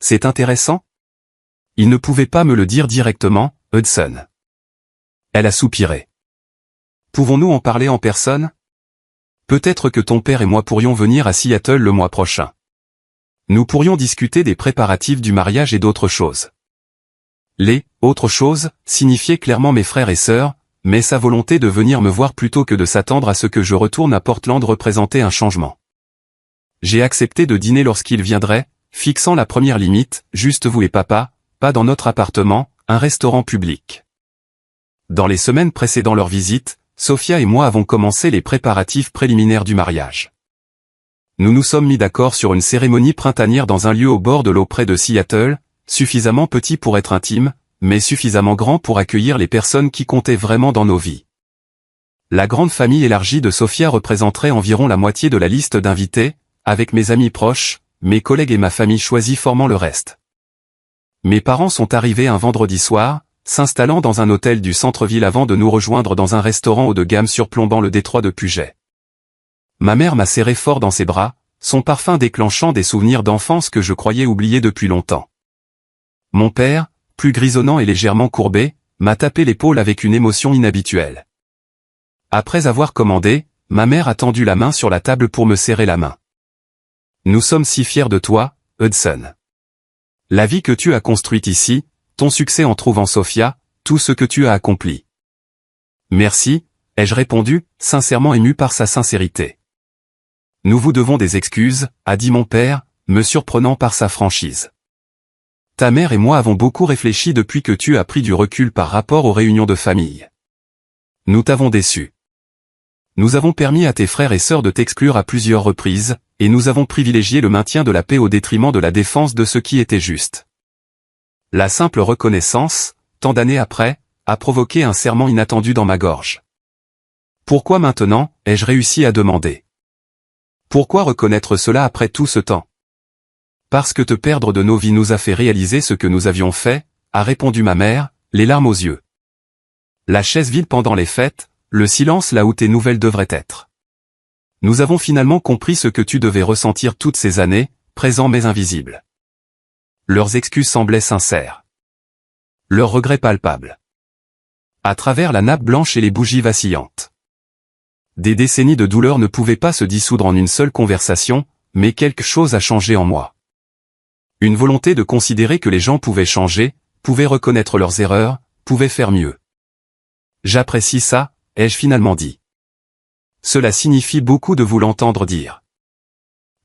C'est intéressant? » Ils ne pouvaient pas me le dire directement, Hudson. Elle a soupiré. Pouvons-nous en parler en personne? Peut-être que ton père et moi pourrions venir à Seattle le mois prochain. Nous pourrions discuter des préparatifs du mariage et d'autres choses. Les « autres choses » signifiaient clairement mes frères et sœurs, mais sa volonté de venir me voir plutôt que de s'attendre à ce que je retourne à Portland représentait un changement. J'ai accepté de dîner lorsqu'il viendrait, fixant la première limite, juste vous et papa, pas dans notre appartement, un restaurant public. Dans les semaines précédant leur visite, Sophia et moi avons commencé les préparatifs préliminaires du mariage. Nous nous sommes mis d'accord sur une cérémonie printanière dans un lieu au bord de l'eau près de Seattle, suffisamment petit pour être intime, mais suffisamment grand pour accueillir les personnes qui comptaient vraiment dans nos vies. La grande famille élargie de Sophia représenterait environ la moitié de la liste d'invités, avec mes amis proches, mes collègues et ma famille choisie formant le reste. Mes parents sont arrivés un vendredi soir, s'installant dans un hôtel du centre-ville avant de nous rejoindre dans un restaurant haut de gamme surplombant le détroit de Puget. Ma mère m'a serré fort dans ses bras, son parfum déclenchant des souvenirs d'enfance que je croyais oubliés depuis longtemps. Mon père, plus grisonnant et légèrement courbé, m'a tapé l'épaule avec une émotion inhabituelle. Après avoir commandé, ma mère a tendu la main sur la table pour me serrer la main. Nous sommes si fiers de toi, Hudson. La vie que tu as construite ici, ton succès en trouvant Sophia, tout ce que tu as accompli. Merci, ai-je répondu, sincèrement ému par sa sincérité. Nous vous devons des excuses, a dit mon père, me surprenant par sa franchise. Ta mère et moi avons beaucoup réfléchi depuis que tu as pris du recul par rapport aux réunions de famille. Nous t'avons déçu. Nous avons permis à tes frères et sœurs de t'exclure à plusieurs reprises, et nous avons privilégié le maintien de la paix au détriment de la défense de ce qui était juste. La simple reconnaissance, tant d'années après, a provoqué un serrement inattendu dans ma gorge. Pourquoi maintenant, ai-je réussi à demander? Pourquoi reconnaître cela après tout ce temps? Parce que te perdre de nos vies nous a fait réaliser ce que nous avions fait, a répondu ma mère, les larmes aux yeux. La chaise vide pendant les fêtes, le silence là où tes nouvelles devraient être. Nous avons finalement compris ce que tu devais ressentir toutes ces années, présent mais invisible. Leurs excuses semblaient sincères. Leurs regrets palpables. À travers la nappe blanche et les bougies vacillantes. Des décennies de douleur ne pouvaient pas se dissoudre en une seule conversation, mais quelque chose a changé en moi. Une volonté de considérer que les gens pouvaient changer, pouvaient reconnaître leurs erreurs, pouvaient faire mieux. J'apprécie ça, ai-je finalement dit. Cela signifie beaucoup de vous l'entendre dire.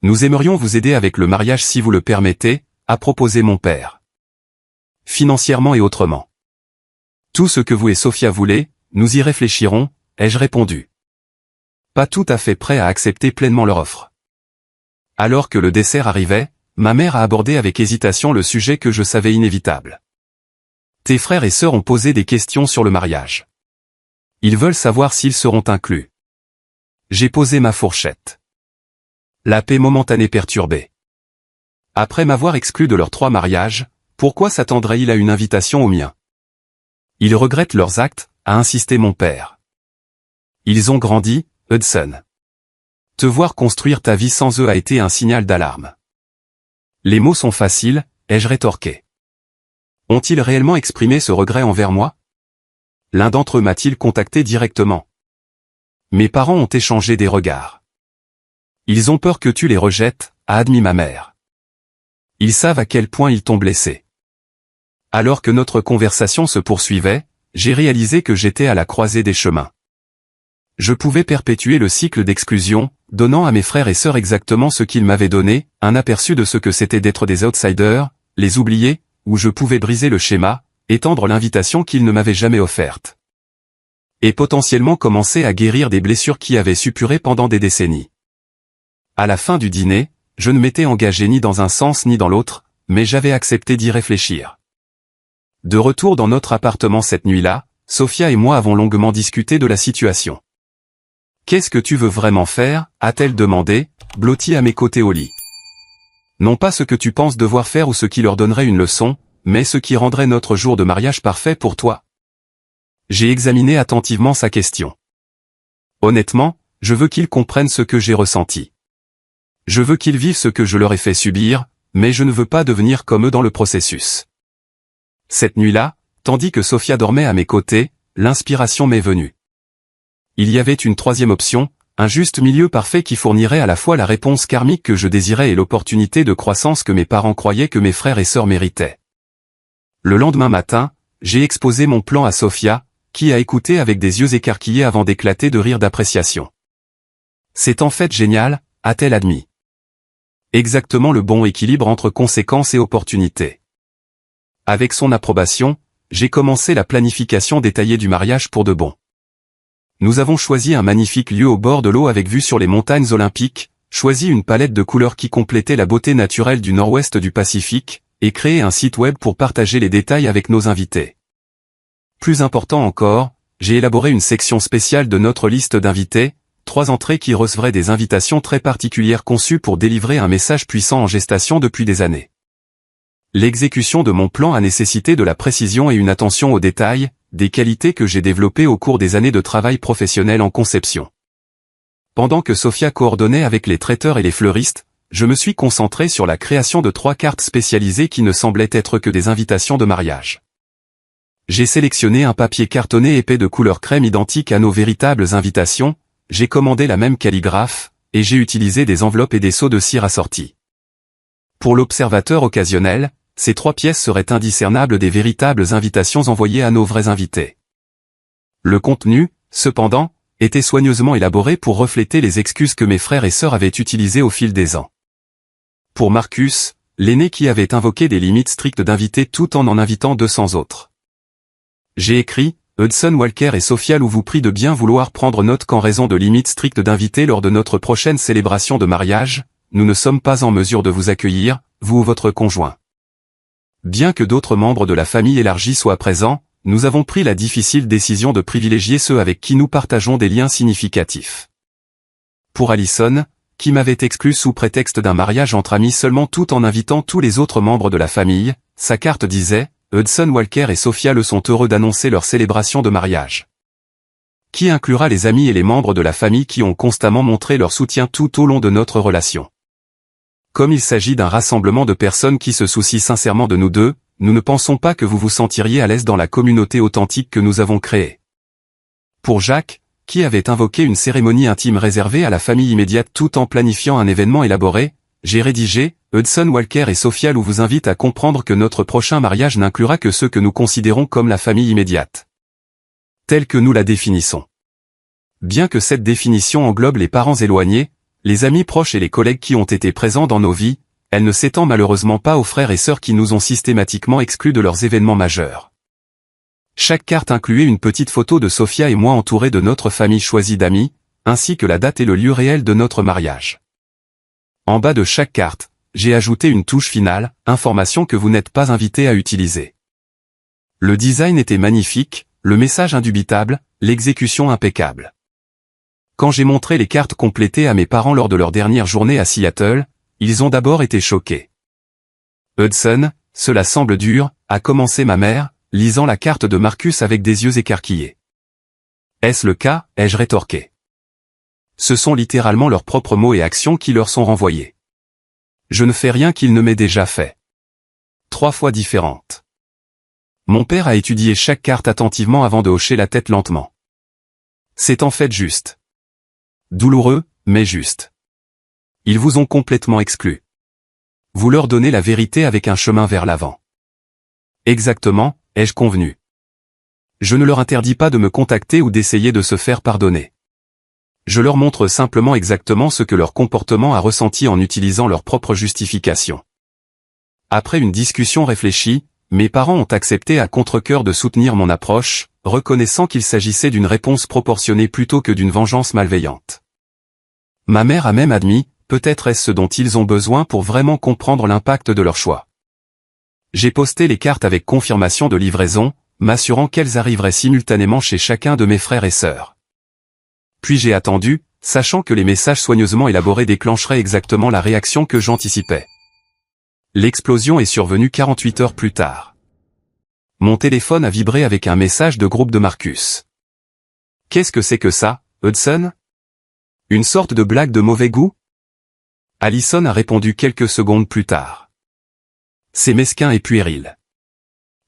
Nous aimerions vous aider avec le mariage si vous le permettez, a proposé mon père. Financièrement et autrement. Tout ce que vous et Sophia voulez, nous y réfléchirons, ai-je répondu. Pas tout à fait prêt à accepter pleinement leur offre. Alors que le dessert arrivait, ma mère a abordé avec hésitation le sujet que je savais inévitable. Tes frères et sœurs ont posé des questions sur le mariage. Ils veulent savoir s'ils seront inclus. J'ai posé ma fourchette. La paix momentanée perturbée. Après m'avoir exclu de leurs 3 mariages, pourquoi s'attendraient-ils à une invitation au mien? Ils regrettent leurs actes, a insisté mon père. Ils ont grandi, Hudson. Te voir construire ta vie sans eux a été un signal d'alarme. Les mots sont faciles, ai-je rétorqué. Ont-ils réellement exprimé ce regret envers moi? L'un d'entre eux m'a-t-il contacté directement? Mes parents ont échangé des regards. Ils ont peur que tu les rejettes, a admis ma mère. Ils savent à quel point ils t'ont blessé. Alors que notre conversation se poursuivait, j'ai réalisé que j'étais à la croisée des chemins. Je pouvais perpétuer le cycle d'exclusion, donnant à mes frères et sœurs exactement ce qu'ils m'avaient donné, un aperçu de ce que c'était d'être des outsiders, les oublier, ou je pouvais briser le schéma, étendre l'invitation qu'ils ne m'avaient jamais offerte. Et potentiellement commencer à guérir des blessures qui avaient suppuré pendant des décennies. À la fin du dîner, je ne m'étais engagé ni dans un sens ni dans l'autre, mais j'avais accepté d'y réfléchir. De retour dans notre appartement cette nuit-là, Sophia et moi avons longuement discuté de la situation. « Qu'est-ce que tu veux vraiment faire ?» a-t-elle demandé, blottie à mes côtés au lit. Non pas ce que tu penses devoir faire ou ce qui leur donnerait une leçon, mais ce qui rendrait notre jour de mariage parfait pour toi. J'ai examiné attentivement sa question. Honnêtement, je veux qu'ils comprennent ce que j'ai ressenti. Je veux qu'ils vivent ce que je leur ai fait subir, mais je ne veux pas devenir comme eux dans le processus. Cette nuit-là, tandis que Sophia dormait à mes côtés, l'inspiration m'est venue. Il y avait une troisième option, un juste milieu parfait qui fournirait à la fois la réponse karmique que je désirais et l'opportunité de croissance que mes parents croyaient que mes frères et sœurs méritaient. Le lendemain matin, j'ai exposé mon plan à Sophia, qui a écouté avec des yeux écarquillés avant d'éclater de rire d'appréciation. « C'est en fait génial », a-t-elle admis. Exactement le bon équilibre entre conséquences et opportunités. Avec son approbation, j'ai commencé la planification détaillée du mariage pour de bon. Nous avons choisi un magnifique lieu au bord de l'eau avec vue sur les montagnes olympiques, choisi une palette de couleurs qui complétait la beauté naturelle du nord-ouest du Pacifique, et créé un site web pour partager les détails avec nos invités. Plus important encore, j'ai élaboré une section spéciale de notre liste d'invités, 3 entrées qui recevraient des invitations très particulières conçues pour délivrer un message puissant en gestation depuis des années. L'exécution de mon plan a nécessité de la précision et une attention aux détails, des qualités que j'ai développées au cours des années de travail professionnel en conception. Pendant que Sophia coordonnait avec les traiteurs et les fleuristes, je me suis concentré sur la création de 3 cartes spécialisées qui ne semblaient être que des invitations de mariage. J'ai sélectionné un papier cartonné épais de couleur crème identique à nos véritables invitations, j'ai commandé la même calligraphe, et j'ai utilisé des enveloppes et des seaux de cire assortis. Pour l'observateur occasionnel, ces 3 pièces seraient indiscernables des véritables invitations envoyées à nos vrais invités. Le contenu, cependant, était soigneusement élaboré pour refléter les excuses que mes frères et sœurs avaient utilisées au fil des ans. Pour Marcus, l'aîné qui avait invoqué des limites strictes d'invités tout en invitant 200 autres. J'ai écrit, Hudson Walker et Sophia vous prie de bien vouloir prendre note qu'en raison de limites strictes d'invités lors de notre prochaine célébration de mariage, nous ne sommes pas en mesure de vous accueillir, vous ou votre conjoint. Bien que d'autres membres de la famille élargie soient présents, nous avons pris la difficile décision de privilégier ceux avec qui nous partageons des liens significatifs. Pour Allison, qui m'avait exclu sous prétexte d'un mariage entre amis seulement tout en invitant tous les autres membres de la famille, sa carte disait « Hudson Walker et Sophia le sont heureux d'annoncer leur célébration de mariage ». Qui inclura les amis et les membres de la famille qui ont constamment montré leur soutien tout au long de notre relation. Comme il s'agit d'un rassemblement de personnes qui se soucient sincèrement de nous deux, nous ne pensons pas que vous vous sentiriez à l'aise dans la communauté authentique que nous avons créée. Pour Jacques, qui avait invoqué une cérémonie intime réservée à la famille immédiate tout en planifiant un événement élaboré, j'ai rédigé « Hudson Walker et Sophia vous invitent à comprendre que notre prochain mariage n'inclura que ceux que nous considérons comme la famille immédiate. Telle que nous la définissons. Bien que cette définition englobe les parents éloignés, les amis proches et les collègues qui ont été présents dans nos vies, elle ne s'étend malheureusement pas aux frères et sœurs qui nous ont systématiquement exclus de leurs événements majeurs. » Chaque carte incluait une petite photo de Sophia et moi entourés de notre famille choisie d'amis, ainsi que la date et le lieu réel de notre mariage. En bas de chaque carte, j'ai ajouté une touche finale, information que vous n'êtes pas invité à utiliser. Le design était magnifique, le message indubitable, l'exécution impeccable. Quand j'ai montré les cartes complétées à mes parents lors de leur dernière journée à Seattle, ils ont d'abord été choqués. Hudson, cela semble dur, a commencé ma mère, lisant la carte de Marcus avec des yeux écarquillés. Est-ce le cas, ai-je rétorqué. Ce sont littéralement leurs propres mots et actions qui leur sont renvoyés. Je ne fais rien qu'il ne m'ait déjà fait. 3 fois différentes. Mon père a étudié chaque carte attentivement avant de hocher la tête lentement. C'est en fait juste. Douloureux, mais juste. Ils vous ont complètement exclus. Vous leur donnez la vérité avec un chemin vers l'avant. Exactement, ai-je convenu. Je ne leur interdis pas de me contacter ou d'essayer de se faire pardonner. Je leur montre simplement exactement ce que leur comportement a ressenti en utilisant leur propre justification. Après une discussion réfléchie, mes parents ont accepté à contre-cœur de soutenir mon approche, reconnaissant qu'il s'agissait d'une réponse proportionnée plutôt que d'une vengeance malveillante. Ma mère a même admis, peut-être est-ce ce dont ils ont besoin pour vraiment comprendre l'impact de leur choix. J'ai posté les cartes avec confirmation de livraison, m'assurant qu'elles arriveraient simultanément chez chacun de mes frères et sœurs. Puis j'ai attendu, sachant que les messages soigneusement élaborés déclencheraient exactement la réaction que j'anticipais. L'explosion est survenue 48 heures plus tard. Mon téléphone a vibré avec un message de groupe de Marcus. « Qu'est-ce que c'est que ça, Hudson ? Une sorte de blague de mauvais goût ?» Allison a répondu quelques secondes plus tard. « C'est mesquin et puéril.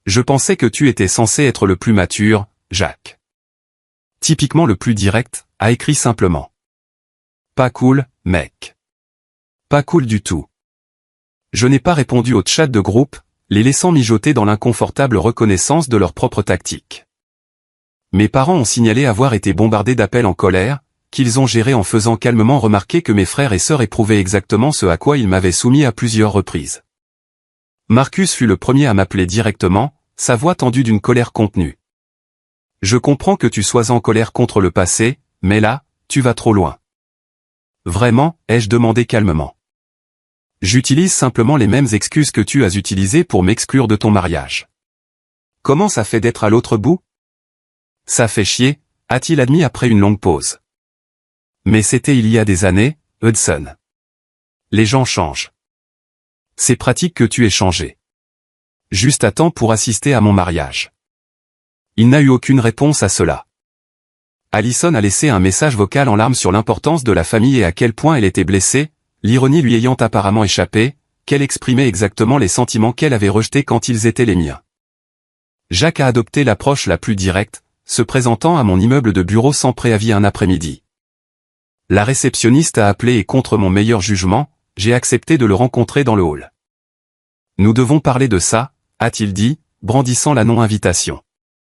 Je pensais que tu étais censé être le plus mature, Jack. » Typiquement le plus direct, a écrit simplement. « Pas cool, mec. Pas cool du tout. » Je n'ai pas répondu au chat de groupe, les laissant mijoter dans l'inconfortable reconnaissance de leur propre tactique. Mes parents ont signalé avoir été bombardés d'appels en colère, qu'ils ont géré en faisant calmement remarquer que mes frères et sœurs éprouvaient exactement ce à quoi ils m'avaient soumis à plusieurs reprises. Marcus fut le premier à m'appeler directement, sa voix tendue d'une colère contenue. « Je comprends que tu sois en colère contre le passé, mais là, tu vas trop loin. »« Vraiment ?» ai-je demandé calmement. « J'utilise simplement les mêmes excuses que tu as utilisées pour m'exclure de ton mariage. »« Comment ça fait d'être à l'autre bout ?»« Ça fait chier, » a-t-il admis après une longue pause. « Mais c'était il y a des années, Hudson. Les gens changent. C'est pratique que tu aies changé. Juste à temps pour assister à mon mariage. » Il n'a eu aucune réponse à cela. Allison a laissé un message vocal en larmes sur l'importance de la famille et à quel point elle était blessée, l'ironie lui ayant apparemment échappé, qu'elle exprimait exactement les sentiments qu'elle avait rejetés quand ils étaient les miens. Jack a adopté l'approche la plus directe, se présentant à mon immeuble de bureau sans préavis un après-midi. La réceptionniste a appelé et contre mon meilleur jugement, j'ai accepté de le rencontrer dans le hall. « Nous devons parler de ça », a-t-il dit, brandissant la non-invitation.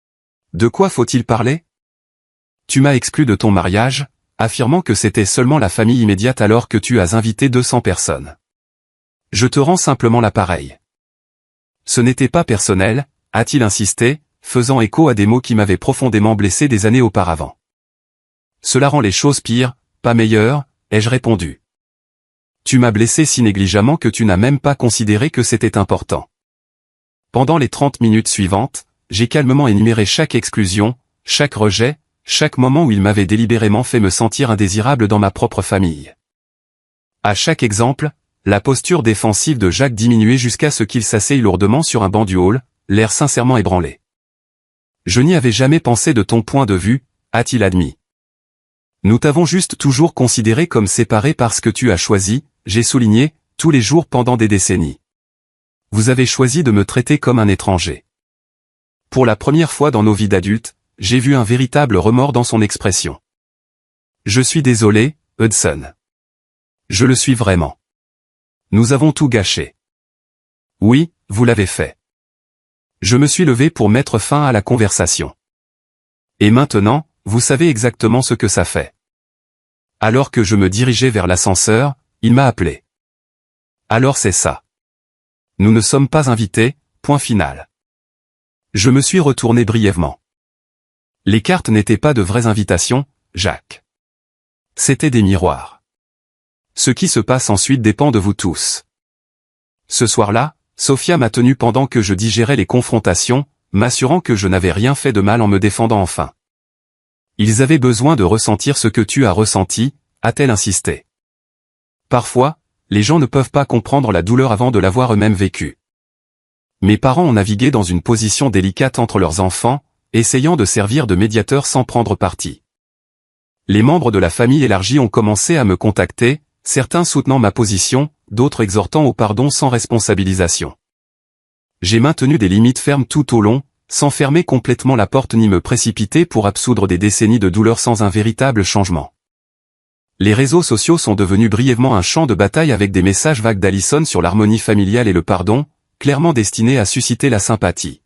« De quoi faut-il parler ? Tu m'as exclu de ton mariage, affirmant que c'était seulement la famille immédiate alors que tu as invité 200 personnes. Je te rends simplement l'appareil. » Ce n'était pas personnel, a-t-il insisté, faisant écho à des mots qui m'avaient profondément blessé des années auparavant. « Cela rend les choses pires, pas meilleures, ai-je répondu. Tu m'as blessé si négligemment que tu n'as même pas considéré que c'était important. Pendant les 30 minutes suivantes, j'ai calmement énuméré chaque exclusion, chaque rejet, chaque moment où il m'avait délibérément fait me sentir indésirable dans ma propre famille. À chaque exemple, la posture défensive de Jack diminuait jusqu'à ce qu'il s'asseye lourdement sur un banc du hall, l'air sincèrement ébranlé. « Je n'y avais jamais pensé de ton point de vue, » a-t-il admis. « Nous t'avons juste toujours considéré comme séparés parce que tu as choisi, j'ai souligné, tous les jours pendant des décennies. Vous avez choisi de me traiter comme un étranger. » Pour la première fois dans nos vies d'adultes, j'ai vu un véritable remords dans son expression. « Je suis désolé, Hudson. Je le suis vraiment. Nous avons tout gâché. Oui, vous l'avez fait. » Je me suis levé pour mettre fin à la conversation. « Et maintenant, vous savez exactement ce que ça fait. » Alors que je me dirigeais vers l'ascenseur, il m'a appelé. « Alors c'est ça. Nous ne sommes pas invités, point final. » Je me suis retourné brièvement. Les cartes n'étaient pas de vraies invitations, Jack. C'étaient des miroirs. Ce qui se passe ensuite dépend de vous tous. Ce soir-là, Sophia m'a tenu pendant que je digérais les confrontations, m'assurant que je n'avais rien fait de mal en me défendant enfin. Ils avaient besoin de ressentir ce que tu as ressenti, a-t-elle insisté. Parfois, les gens ne peuvent pas comprendre la douleur avant de l'avoir eux-mêmes vécue. Mes parents ont navigué dans une position délicate entre leurs enfants, essayant de servir de médiateur sans prendre parti. Les membres de la famille élargie ont commencé à me contacter, certains soutenant ma position, d'autres exhortant au pardon sans responsabilisation. J'ai maintenu des limites fermes tout au long, sans fermer complètement la porte ni me précipiter pour absoudre des décennies de douleur sans un véritable changement. Les réseaux sociaux sont devenus brièvement un champ de bataille avec des messages vagues d'Allison sur l'harmonie familiale et le pardon, clairement destinés à susciter la sympathie.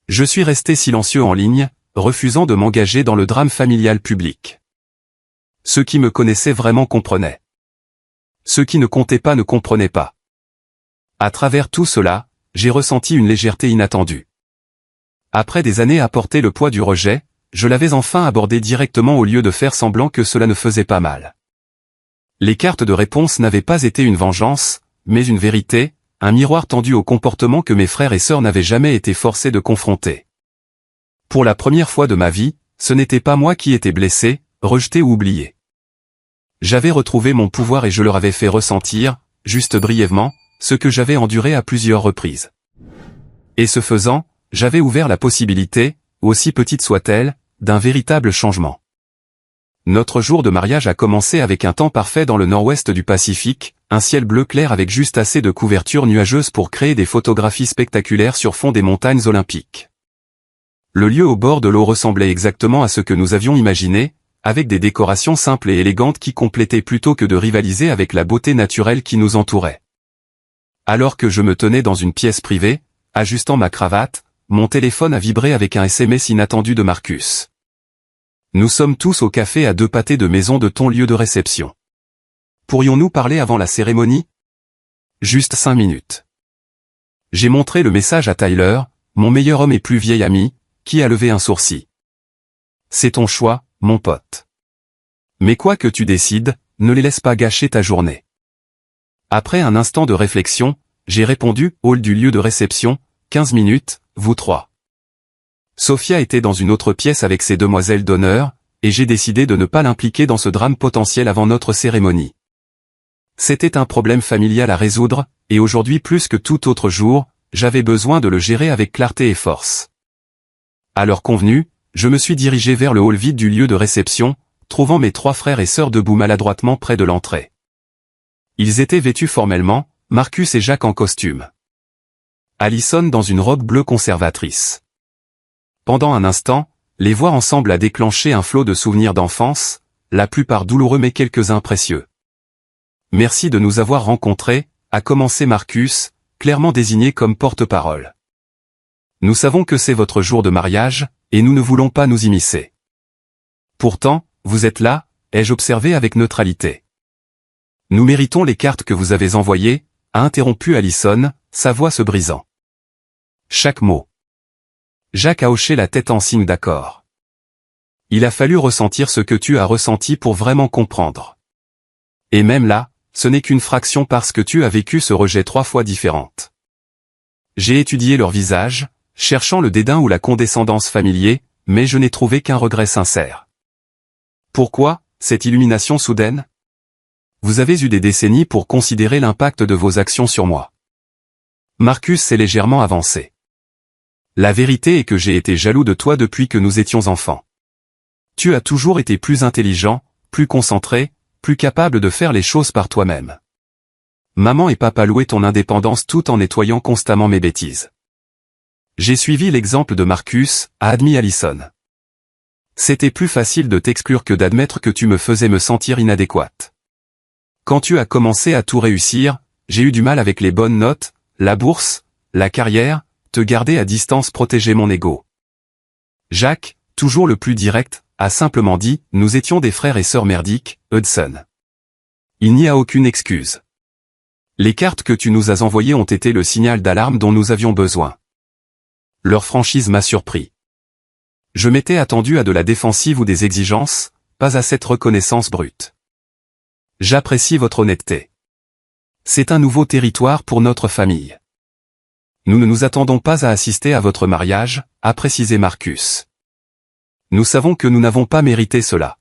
Je suis resté silencieux en ligne, refusant de m'engager dans le drame familial public. Ceux qui me connaissaient vraiment comprenaient. Ceux qui ne comptaient pas ne comprenaient pas. À travers tout cela, j'ai ressenti une légèreté inattendue. Après des années à porter le poids du rejet, je l'avais enfin abordé directement au lieu de faire semblant que cela ne faisait pas mal. Les cartes de réponse n'avaient pas été une vengeance, mais une vérité, un miroir tendu au comportement que mes frères et sœurs n'avaient jamais été forcés de confronter. Pour la première fois de ma vie, ce n'était pas moi qui étais blessé, rejeté ou oublié. J'avais retrouvé mon pouvoir et je leur avais fait ressentir, juste brièvement, ce que j'avais enduré à plusieurs reprises. Et ce faisant, j'avais ouvert la possibilité, aussi petite soit-elle, d'un véritable changement. Notre jour de mariage a commencé avec un temps parfait dans le nord-ouest du Pacifique, un ciel bleu clair avec juste assez de couverture nuageuse pour créer des photographies spectaculaires sur fond des montagnes olympiques. Le lieu au bord de l'eau ressemblait exactement à ce que nous avions imaginé, avec des décorations simples et élégantes qui complétaient plutôt que de rivaliser avec la beauté naturelle qui nous entourait. Alors que je me tenais dans une pièce privée, ajustant ma cravate, mon téléphone a vibré avec un SMS inattendu de Marcus. Nous sommes tous au café à 2 pâtés de maison de ton lieu de réception. Pourrions-nous parler avant la cérémonie? Juste 5 minutes. J'ai montré le message à Tyler, mon meilleur homme et plus vieil ami, qui a levé un sourcil. C'est ton choix, mon pote. Mais quoi que tu décides, ne les laisse pas gâcher ta journée. Après un instant de réflexion, j'ai répondu, hall du lieu de réception, 15 minutes, vous trois. Sophia était dans une autre pièce avec ses demoiselles d'honneur, et j'ai décidé de ne pas l'impliquer dans ce drame potentiel avant notre cérémonie. C'était un problème familial à résoudre, et aujourd'hui plus que tout autre jour, j'avais besoin de le gérer avec clarté et force. À l'heure convenue, je me suis dirigé vers le hall vide du lieu de réception, trouvant mes 3 frères et sœurs debout maladroitement près de l'entrée. Ils étaient vêtus formellement, Marcus et Jacques en costume. Allison dans une robe bleue conservatrice. Pendant un instant, les voir ensemble a déclenché un flot de souvenirs d'enfance, la plupart douloureux mais quelques-uns précieux. Merci de nous avoir rencontrés, a commencé Marcus, clairement désigné comme porte-parole. Nous savons que c'est votre jour de mariage, et nous ne voulons pas nous immiscer. Pourtant, vous êtes là, ai-je observé avec neutralité. Nous méritons les cartes que vous avez envoyées, a interrompu Allison, sa voix se brisant. Chaque mot. Jacques a hoché la tête en signe d'accord. Il a fallu ressentir ce que tu as ressenti pour vraiment comprendre. Et même là, ce n'est qu'une fraction parce que tu as vécu ce rejet 3 fois différente. J'ai étudié leur visage, cherchant le dédain ou la condescendance familier, mais je n'ai trouvé qu'un regret sincère. Pourquoi, cette illumination soudaine? Vous avez eu des décennies pour considérer l'impact de vos actions sur moi. Marcus s'est légèrement avancé. La vérité est que j'ai été jaloux de toi depuis que nous étions enfants. Tu as toujours été plus intelligent, plus concentré, plus capable de faire les choses par toi-même. Maman et papa louaient ton indépendance tout en nettoyant constamment mes bêtises. J'ai suivi l'exemple de Marcus, a admis Allison. C'était plus facile de t'exclure que d'admettre que tu me faisais me sentir inadéquate. Quand tu as commencé à tout réussir, j'ai eu du mal avec les bonnes notes, la bourse, la carrière, te garder à distance protéger mon ego. Jacques, toujours le plus direct, a simplement dit, nous étions des frères et sœurs merdiques, Hudson. Il n'y a aucune excuse. Les cartes que tu nous as envoyées ont été le signal d'alarme dont nous avions besoin. Leur franchise m'a surpris. Je m'étais attendu à de la défensive ou des exigences, pas à cette reconnaissance brute. J'apprécie votre honnêteté. C'est un nouveau territoire pour notre famille. Nous ne nous attendons pas à assister à votre mariage, a précisé Marcus. Nous savons que nous n'avons pas mérité cela.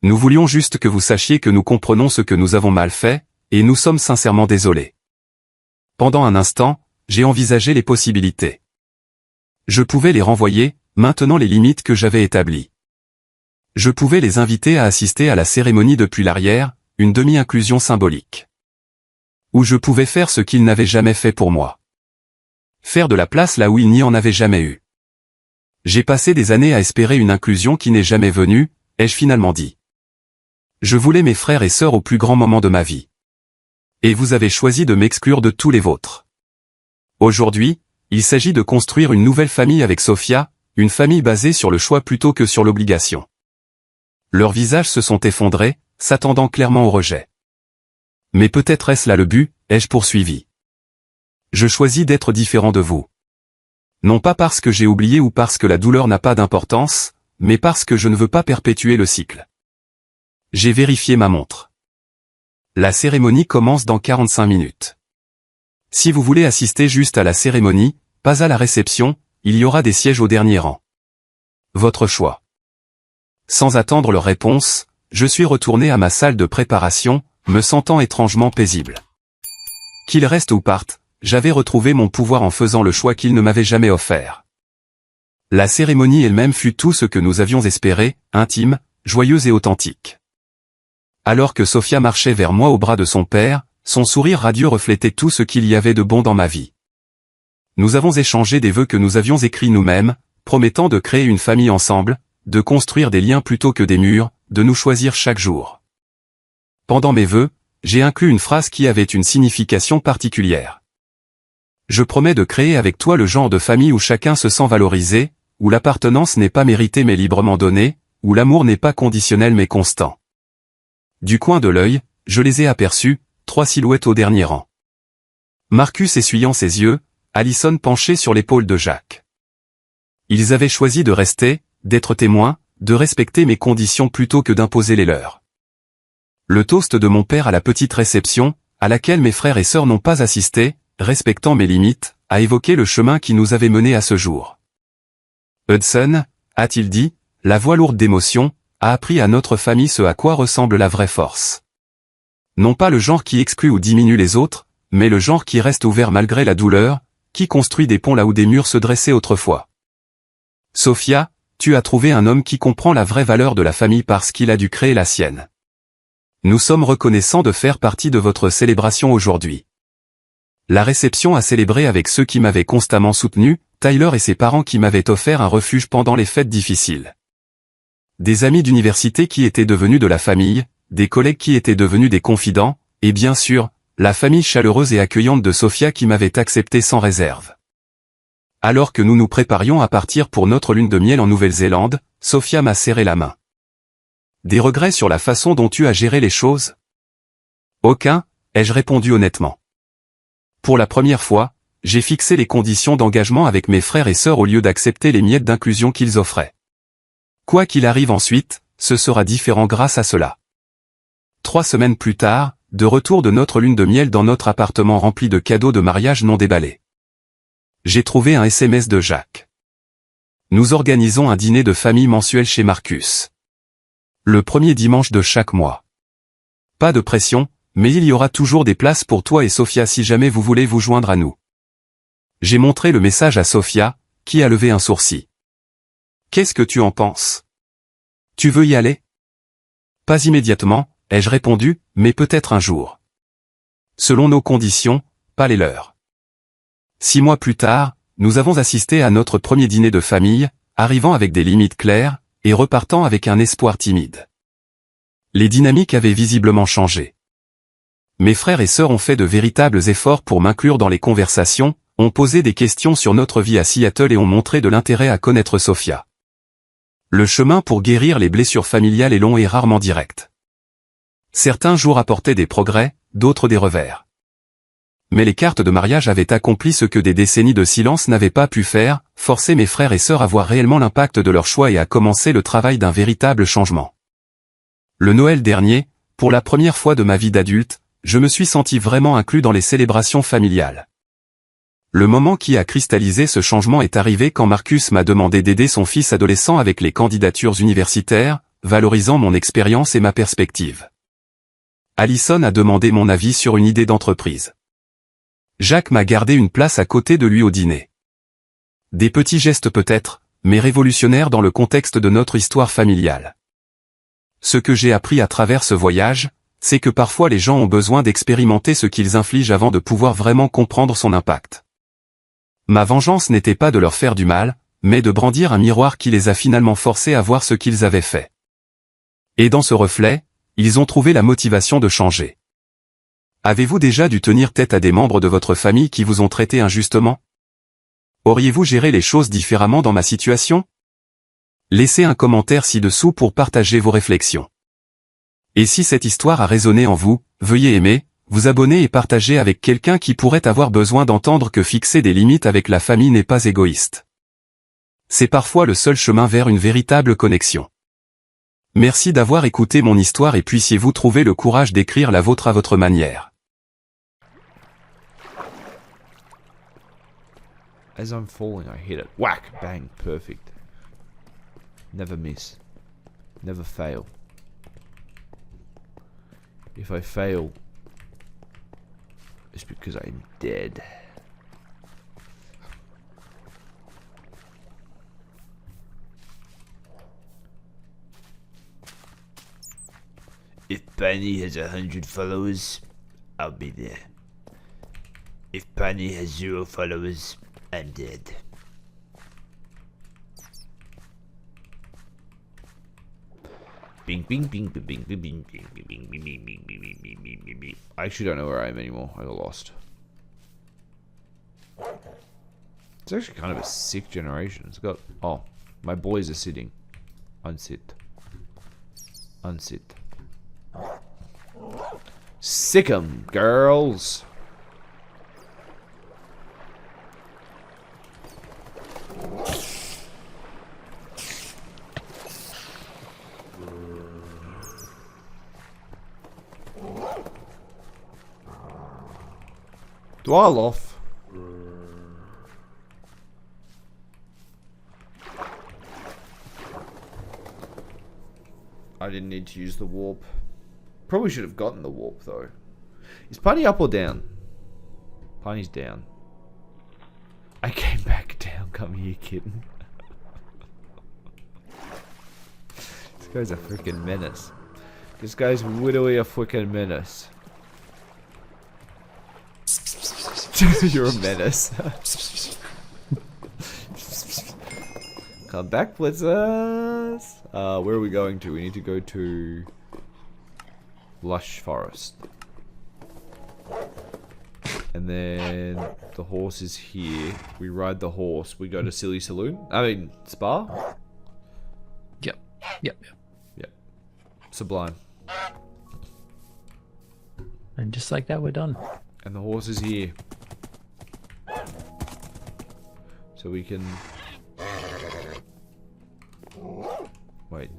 Nous voulions juste que vous sachiez que nous comprenons ce que nous avons mal fait, et nous sommes sincèrement désolés. Pendant un instant, j'ai envisagé les possibilités. Je pouvais les renvoyer, maintenant les limites que j'avais établies. Je pouvais les inviter à assister à la cérémonie depuis l'arrière, une demi-inclusion symbolique. Ou je pouvais faire ce qu'ils n'avaient jamais fait pour moi. Faire de la place là où il n'y en avait jamais eu. J'ai passé des années à espérer une inclusion qui n'est jamais venue, ai-je finalement dit. Je voulais mes frères et sœurs au plus grand moment de ma vie. Et vous avez choisi de m'exclure de tous les vôtres. Aujourd'hui, il s'agit de construire une nouvelle famille avec Sophia, une famille basée sur le choix plutôt que sur l'obligation. Leurs visages se sont effondrés, s'attendant clairement au rejet. Mais peut-être est-ce là le but, ai-je poursuivi. Je choisis d'être différent de vous. Non pas parce que j'ai oublié ou parce que la douleur n'a pas d'importance, mais parce que je ne veux pas perpétuer le cycle. J'ai vérifié ma montre. La cérémonie commence dans 45 minutes. Si vous voulez assister juste à la cérémonie, pas à la réception, il y aura des sièges au dernier rang. Votre choix. Sans attendre leur réponse, je suis retourné à ma salle de préparation, me sentant étrangement paisible. Qu'ils restent ou partent, j'avais retrouvé mon pouvoir en faisant le choix qu'ils ne m'avaient jamais offert. La cérémonie elle-même fut tout ce que nous avions espéré, intime, joyeuse et authentique. Alors que Sophia marchait vers moi au bras de son père, son sourire radieux reflétait tout ce qu'il y avait de bon dans ma vie. Nous avons échangé des vœux que nous avions écrits nous-mêmes, promettant de créer une famille ensemble, de construire des liens plutôt que des murs, de nous choisir chaque jour. Pendant mes vœux, j'ai inclus une phrase qui avait une signification particulière. Je promets de créer avec toi le genre de famille où chacun se sent valorisé, où l'appartenance n'est pas méritée mais librement donnée, où l'amour n'est pas conditionnel mais constant. Du coin de l'œil, je les ai aperçus, 3 silhouettes au dernier rang. Marcus essuyant ses yeux, Allison penchée sur l'épaule de Jacques. Ils avaient choisi de rester, d'être témoins, de respecter mes conditions plutôt que d'imposer les leurs. Le toast de mon père à la petite réception, à laquelle mes frères et sœurs n'ont pas assisté, respectant mes limites, a évoqué le chemin qui nous avait menés à ce jour. Hudson, a-t-il dit, la voix lourde d'émotion, a appris à notre famille ce à quoi ressemble la vraie force. Non pas le genre qui exclut ou diminue les autres, mais le genre qui reste ouvert malgré la douleur, qui construit des ponts là où des murs se dressaient autrefois. Sophia, tu as trouvé un homme qui comprend la vraie valeur de la famille parce qu'il a dû créer la sienne. Nous sommes reconnaissants de faire partie de votre célébration aujourd'hui. La réception a célébré avec ceux qui m'avaient constamment soutenu, Tyler et ses parents qui m'avaient offert un refuge pendant les fêtes difficiles. Des amis d'université qui étaient devenus de la famille, des collègues qui étaient devenus des confidents, et bien sûr, la famille chaleureuse et accueillante de Sophia qui m'avait accepté sans réserve. Alors que nous nous préparions à partir pour notre lune de miel en Nouvelle-Zélande, Sophia m'a serré la main. Des regrets sur la façon dont tu as géré les choses? Aucun, ai-je répondu honnêtement. Pour la première fois, j'ai fixé les conditions d'engagement avec mes frères et sœurs au lieu d'accepter les miettes d'inclusion qu'ils offraient. Quoi qu'il arrive ensuite, ce sera différent grâce à cela. 3 semaines plus tard, de retour de notre lune de miel dans notre appartement rempli de cadeaux de mariage non déballés. J'ai trouvé un SMS de Jacques. Nous organisons un dîner de famille mensuel chez Marcus. Le premier dimanche de chaque mois. Pas de pression, mais il y aura toujours des places pour toi et Sophia si jamais vous voulez vous joindre à nous. J'ai montré le message à Sophia, qui a levé un sourcil. Qu'est-ce que tu en penses? Tu veux y aller? Pas immédiatement, ai-je répondu, mais peut-être un jour. Selon nos conditions, pas les leurs. 6 mois plus tard, nous avons assisté à notre premier dîner de famille, arrivant avec des limites claires, et repartant avec un espoir timide. Les dynamiques avaient visiblement changé. Mes frères et sœurs ont fait de véritables efforts pour m'inclure dans les conversations, ont posé des questions sur notre vie à Seattle et ont montré de l'intérêt à connaître Sophia. Le chemin pour guérir les blessures familiales est long et rarement direct. Certains jours apportaient des progrès, d'autres des revers. Mais les cartes de mariage avaient accompli ce que des décennies de silence n'avaient pas pu faire, forcer mes frères et sœurs à voir réellement l'impact de leur choix et à commencer le travail d'un véritable changement. Le Noël dernier, pour la première fois de ma vie d'adulte, je me suis senti vraiment inclus dans les célébrations familiales. Le moment qui a cristallisé ce changement est arrivé quand Marcus m'a demandé d'aider son fils adolescent avec les candidatures universitaires, valorisant mon expérience et ma perspective. Allison a demandé mon avis sur une idée d'entreprise. Jacques m'a gardé une place à côté de lui au dîner. Des petits gestes peut-être, mais révolutionnaires dans le contexte de notre histoire familiale. Ce que j'ai appris à travers ce voyage, c'est que parfois les gens ont besoin d'expérimenter ce qu'ils infligent avant de pouvoir vraiment comprendre son impact. Ma vengeance n'était pas de leur faire du mal, mais de brandir un miroir qui les a finalement forcés à voir ce qu'ils avaient fait. Et dans ce reflet, ils ont trouvé la motivation de changer. Avez-vous déjà dû tenir tête à des membres de votre famille qui vous ont traité injustement? Auriez-vous géré les choses différemment dans ma situation? Laissez un commentaire ci-dessous pour partager vos réflexions. Et si cette histoire a résonné en vous, veuillez aimer, vous abonner et partager avec quelqu'un qui pourrait avoir besoin d'entendre que fixer des limites avec la famille n'est pas égoïste. C'est parfois le seul chemin vers une véritable connexion. Merci d'avoir écouté mon histoire et puissiez-vous trouver le courage d'écrire la vôtre à votre manière. As I'm falling, I hit it. Whack! Bang! Perfect. Never miss. Never fail. If I fail, it's because I'm dead. If Penny has 100 followers, I'll be there. If Penny has 0 followers, I'm dead. Bing bing bing bing bing bing bing bing bing bing bing bing bing bing bing bing bing. I actually don't know where I am anymore. I got lost. It's actually kind of a sick generation. It's got my boys are sitting. Unsit. Unsit. Sick 'em, girls. Dwarlof. I didn't need to use the warp. Probably should have gotten the warp though. Is Punny up or down? Punny's down. I came back down. Come here, kitten. This guy's a freaking menace. This guy's literally a freaking menace. You're a menace. Come back, Blizzards. Where are we going to? We need to go to Lush Forest. And then the horse is here. We ride the horse. We go to Silly Saloon. I mean, Spa? Yep. Yep. Sublime. And just like that, we're done. And the horse is here. So we can... Wait.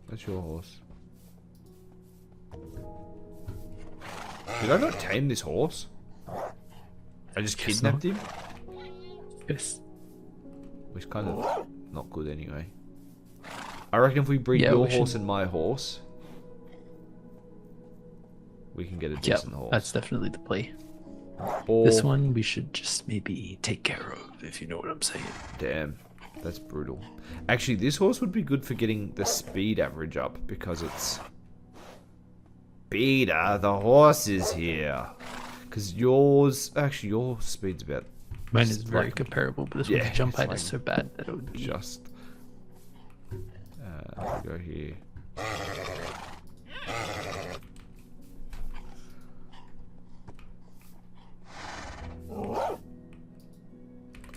That's your horse. Did I not tame this horse? I just kidnapped him? Yes. Which kind of not good anyway. I reckon if we breed your horse and my horse, we can get a decent horse. That's definitely the play. Or, this one we should just maybe take care of, if you know what I'm saying. Damn, that's brutal. Actually, this horse would be good for getting the speed average up because it's... Peter, the horse is here. Because yours... Actually, your speed's about... Mine is very comparable, but this one's jump height is so bad that it would be... Just... go here.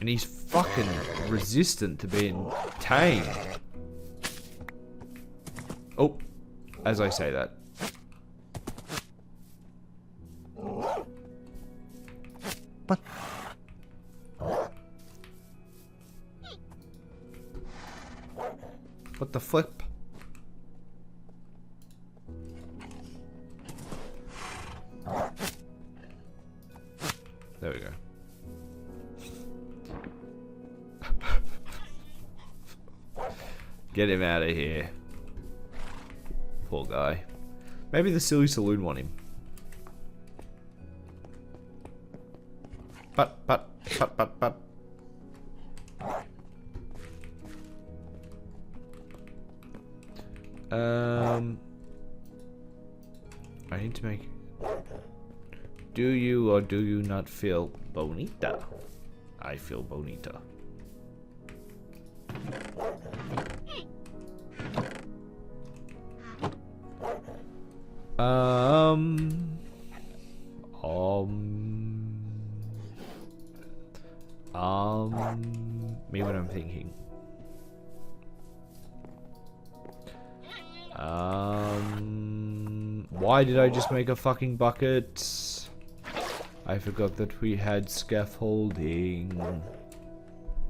And he's fucking resistant to being tamed. Oh, as I say that. What? What the flip? There we go. Get him out of here. Poor guy. Maybe the Silly Saloon want him. But. I need to make... Do you or do you not feel bonita? I feel bonita. Me when I'm thinking. Why did I just make a fucking bucket? I forgot that we had scaffolding.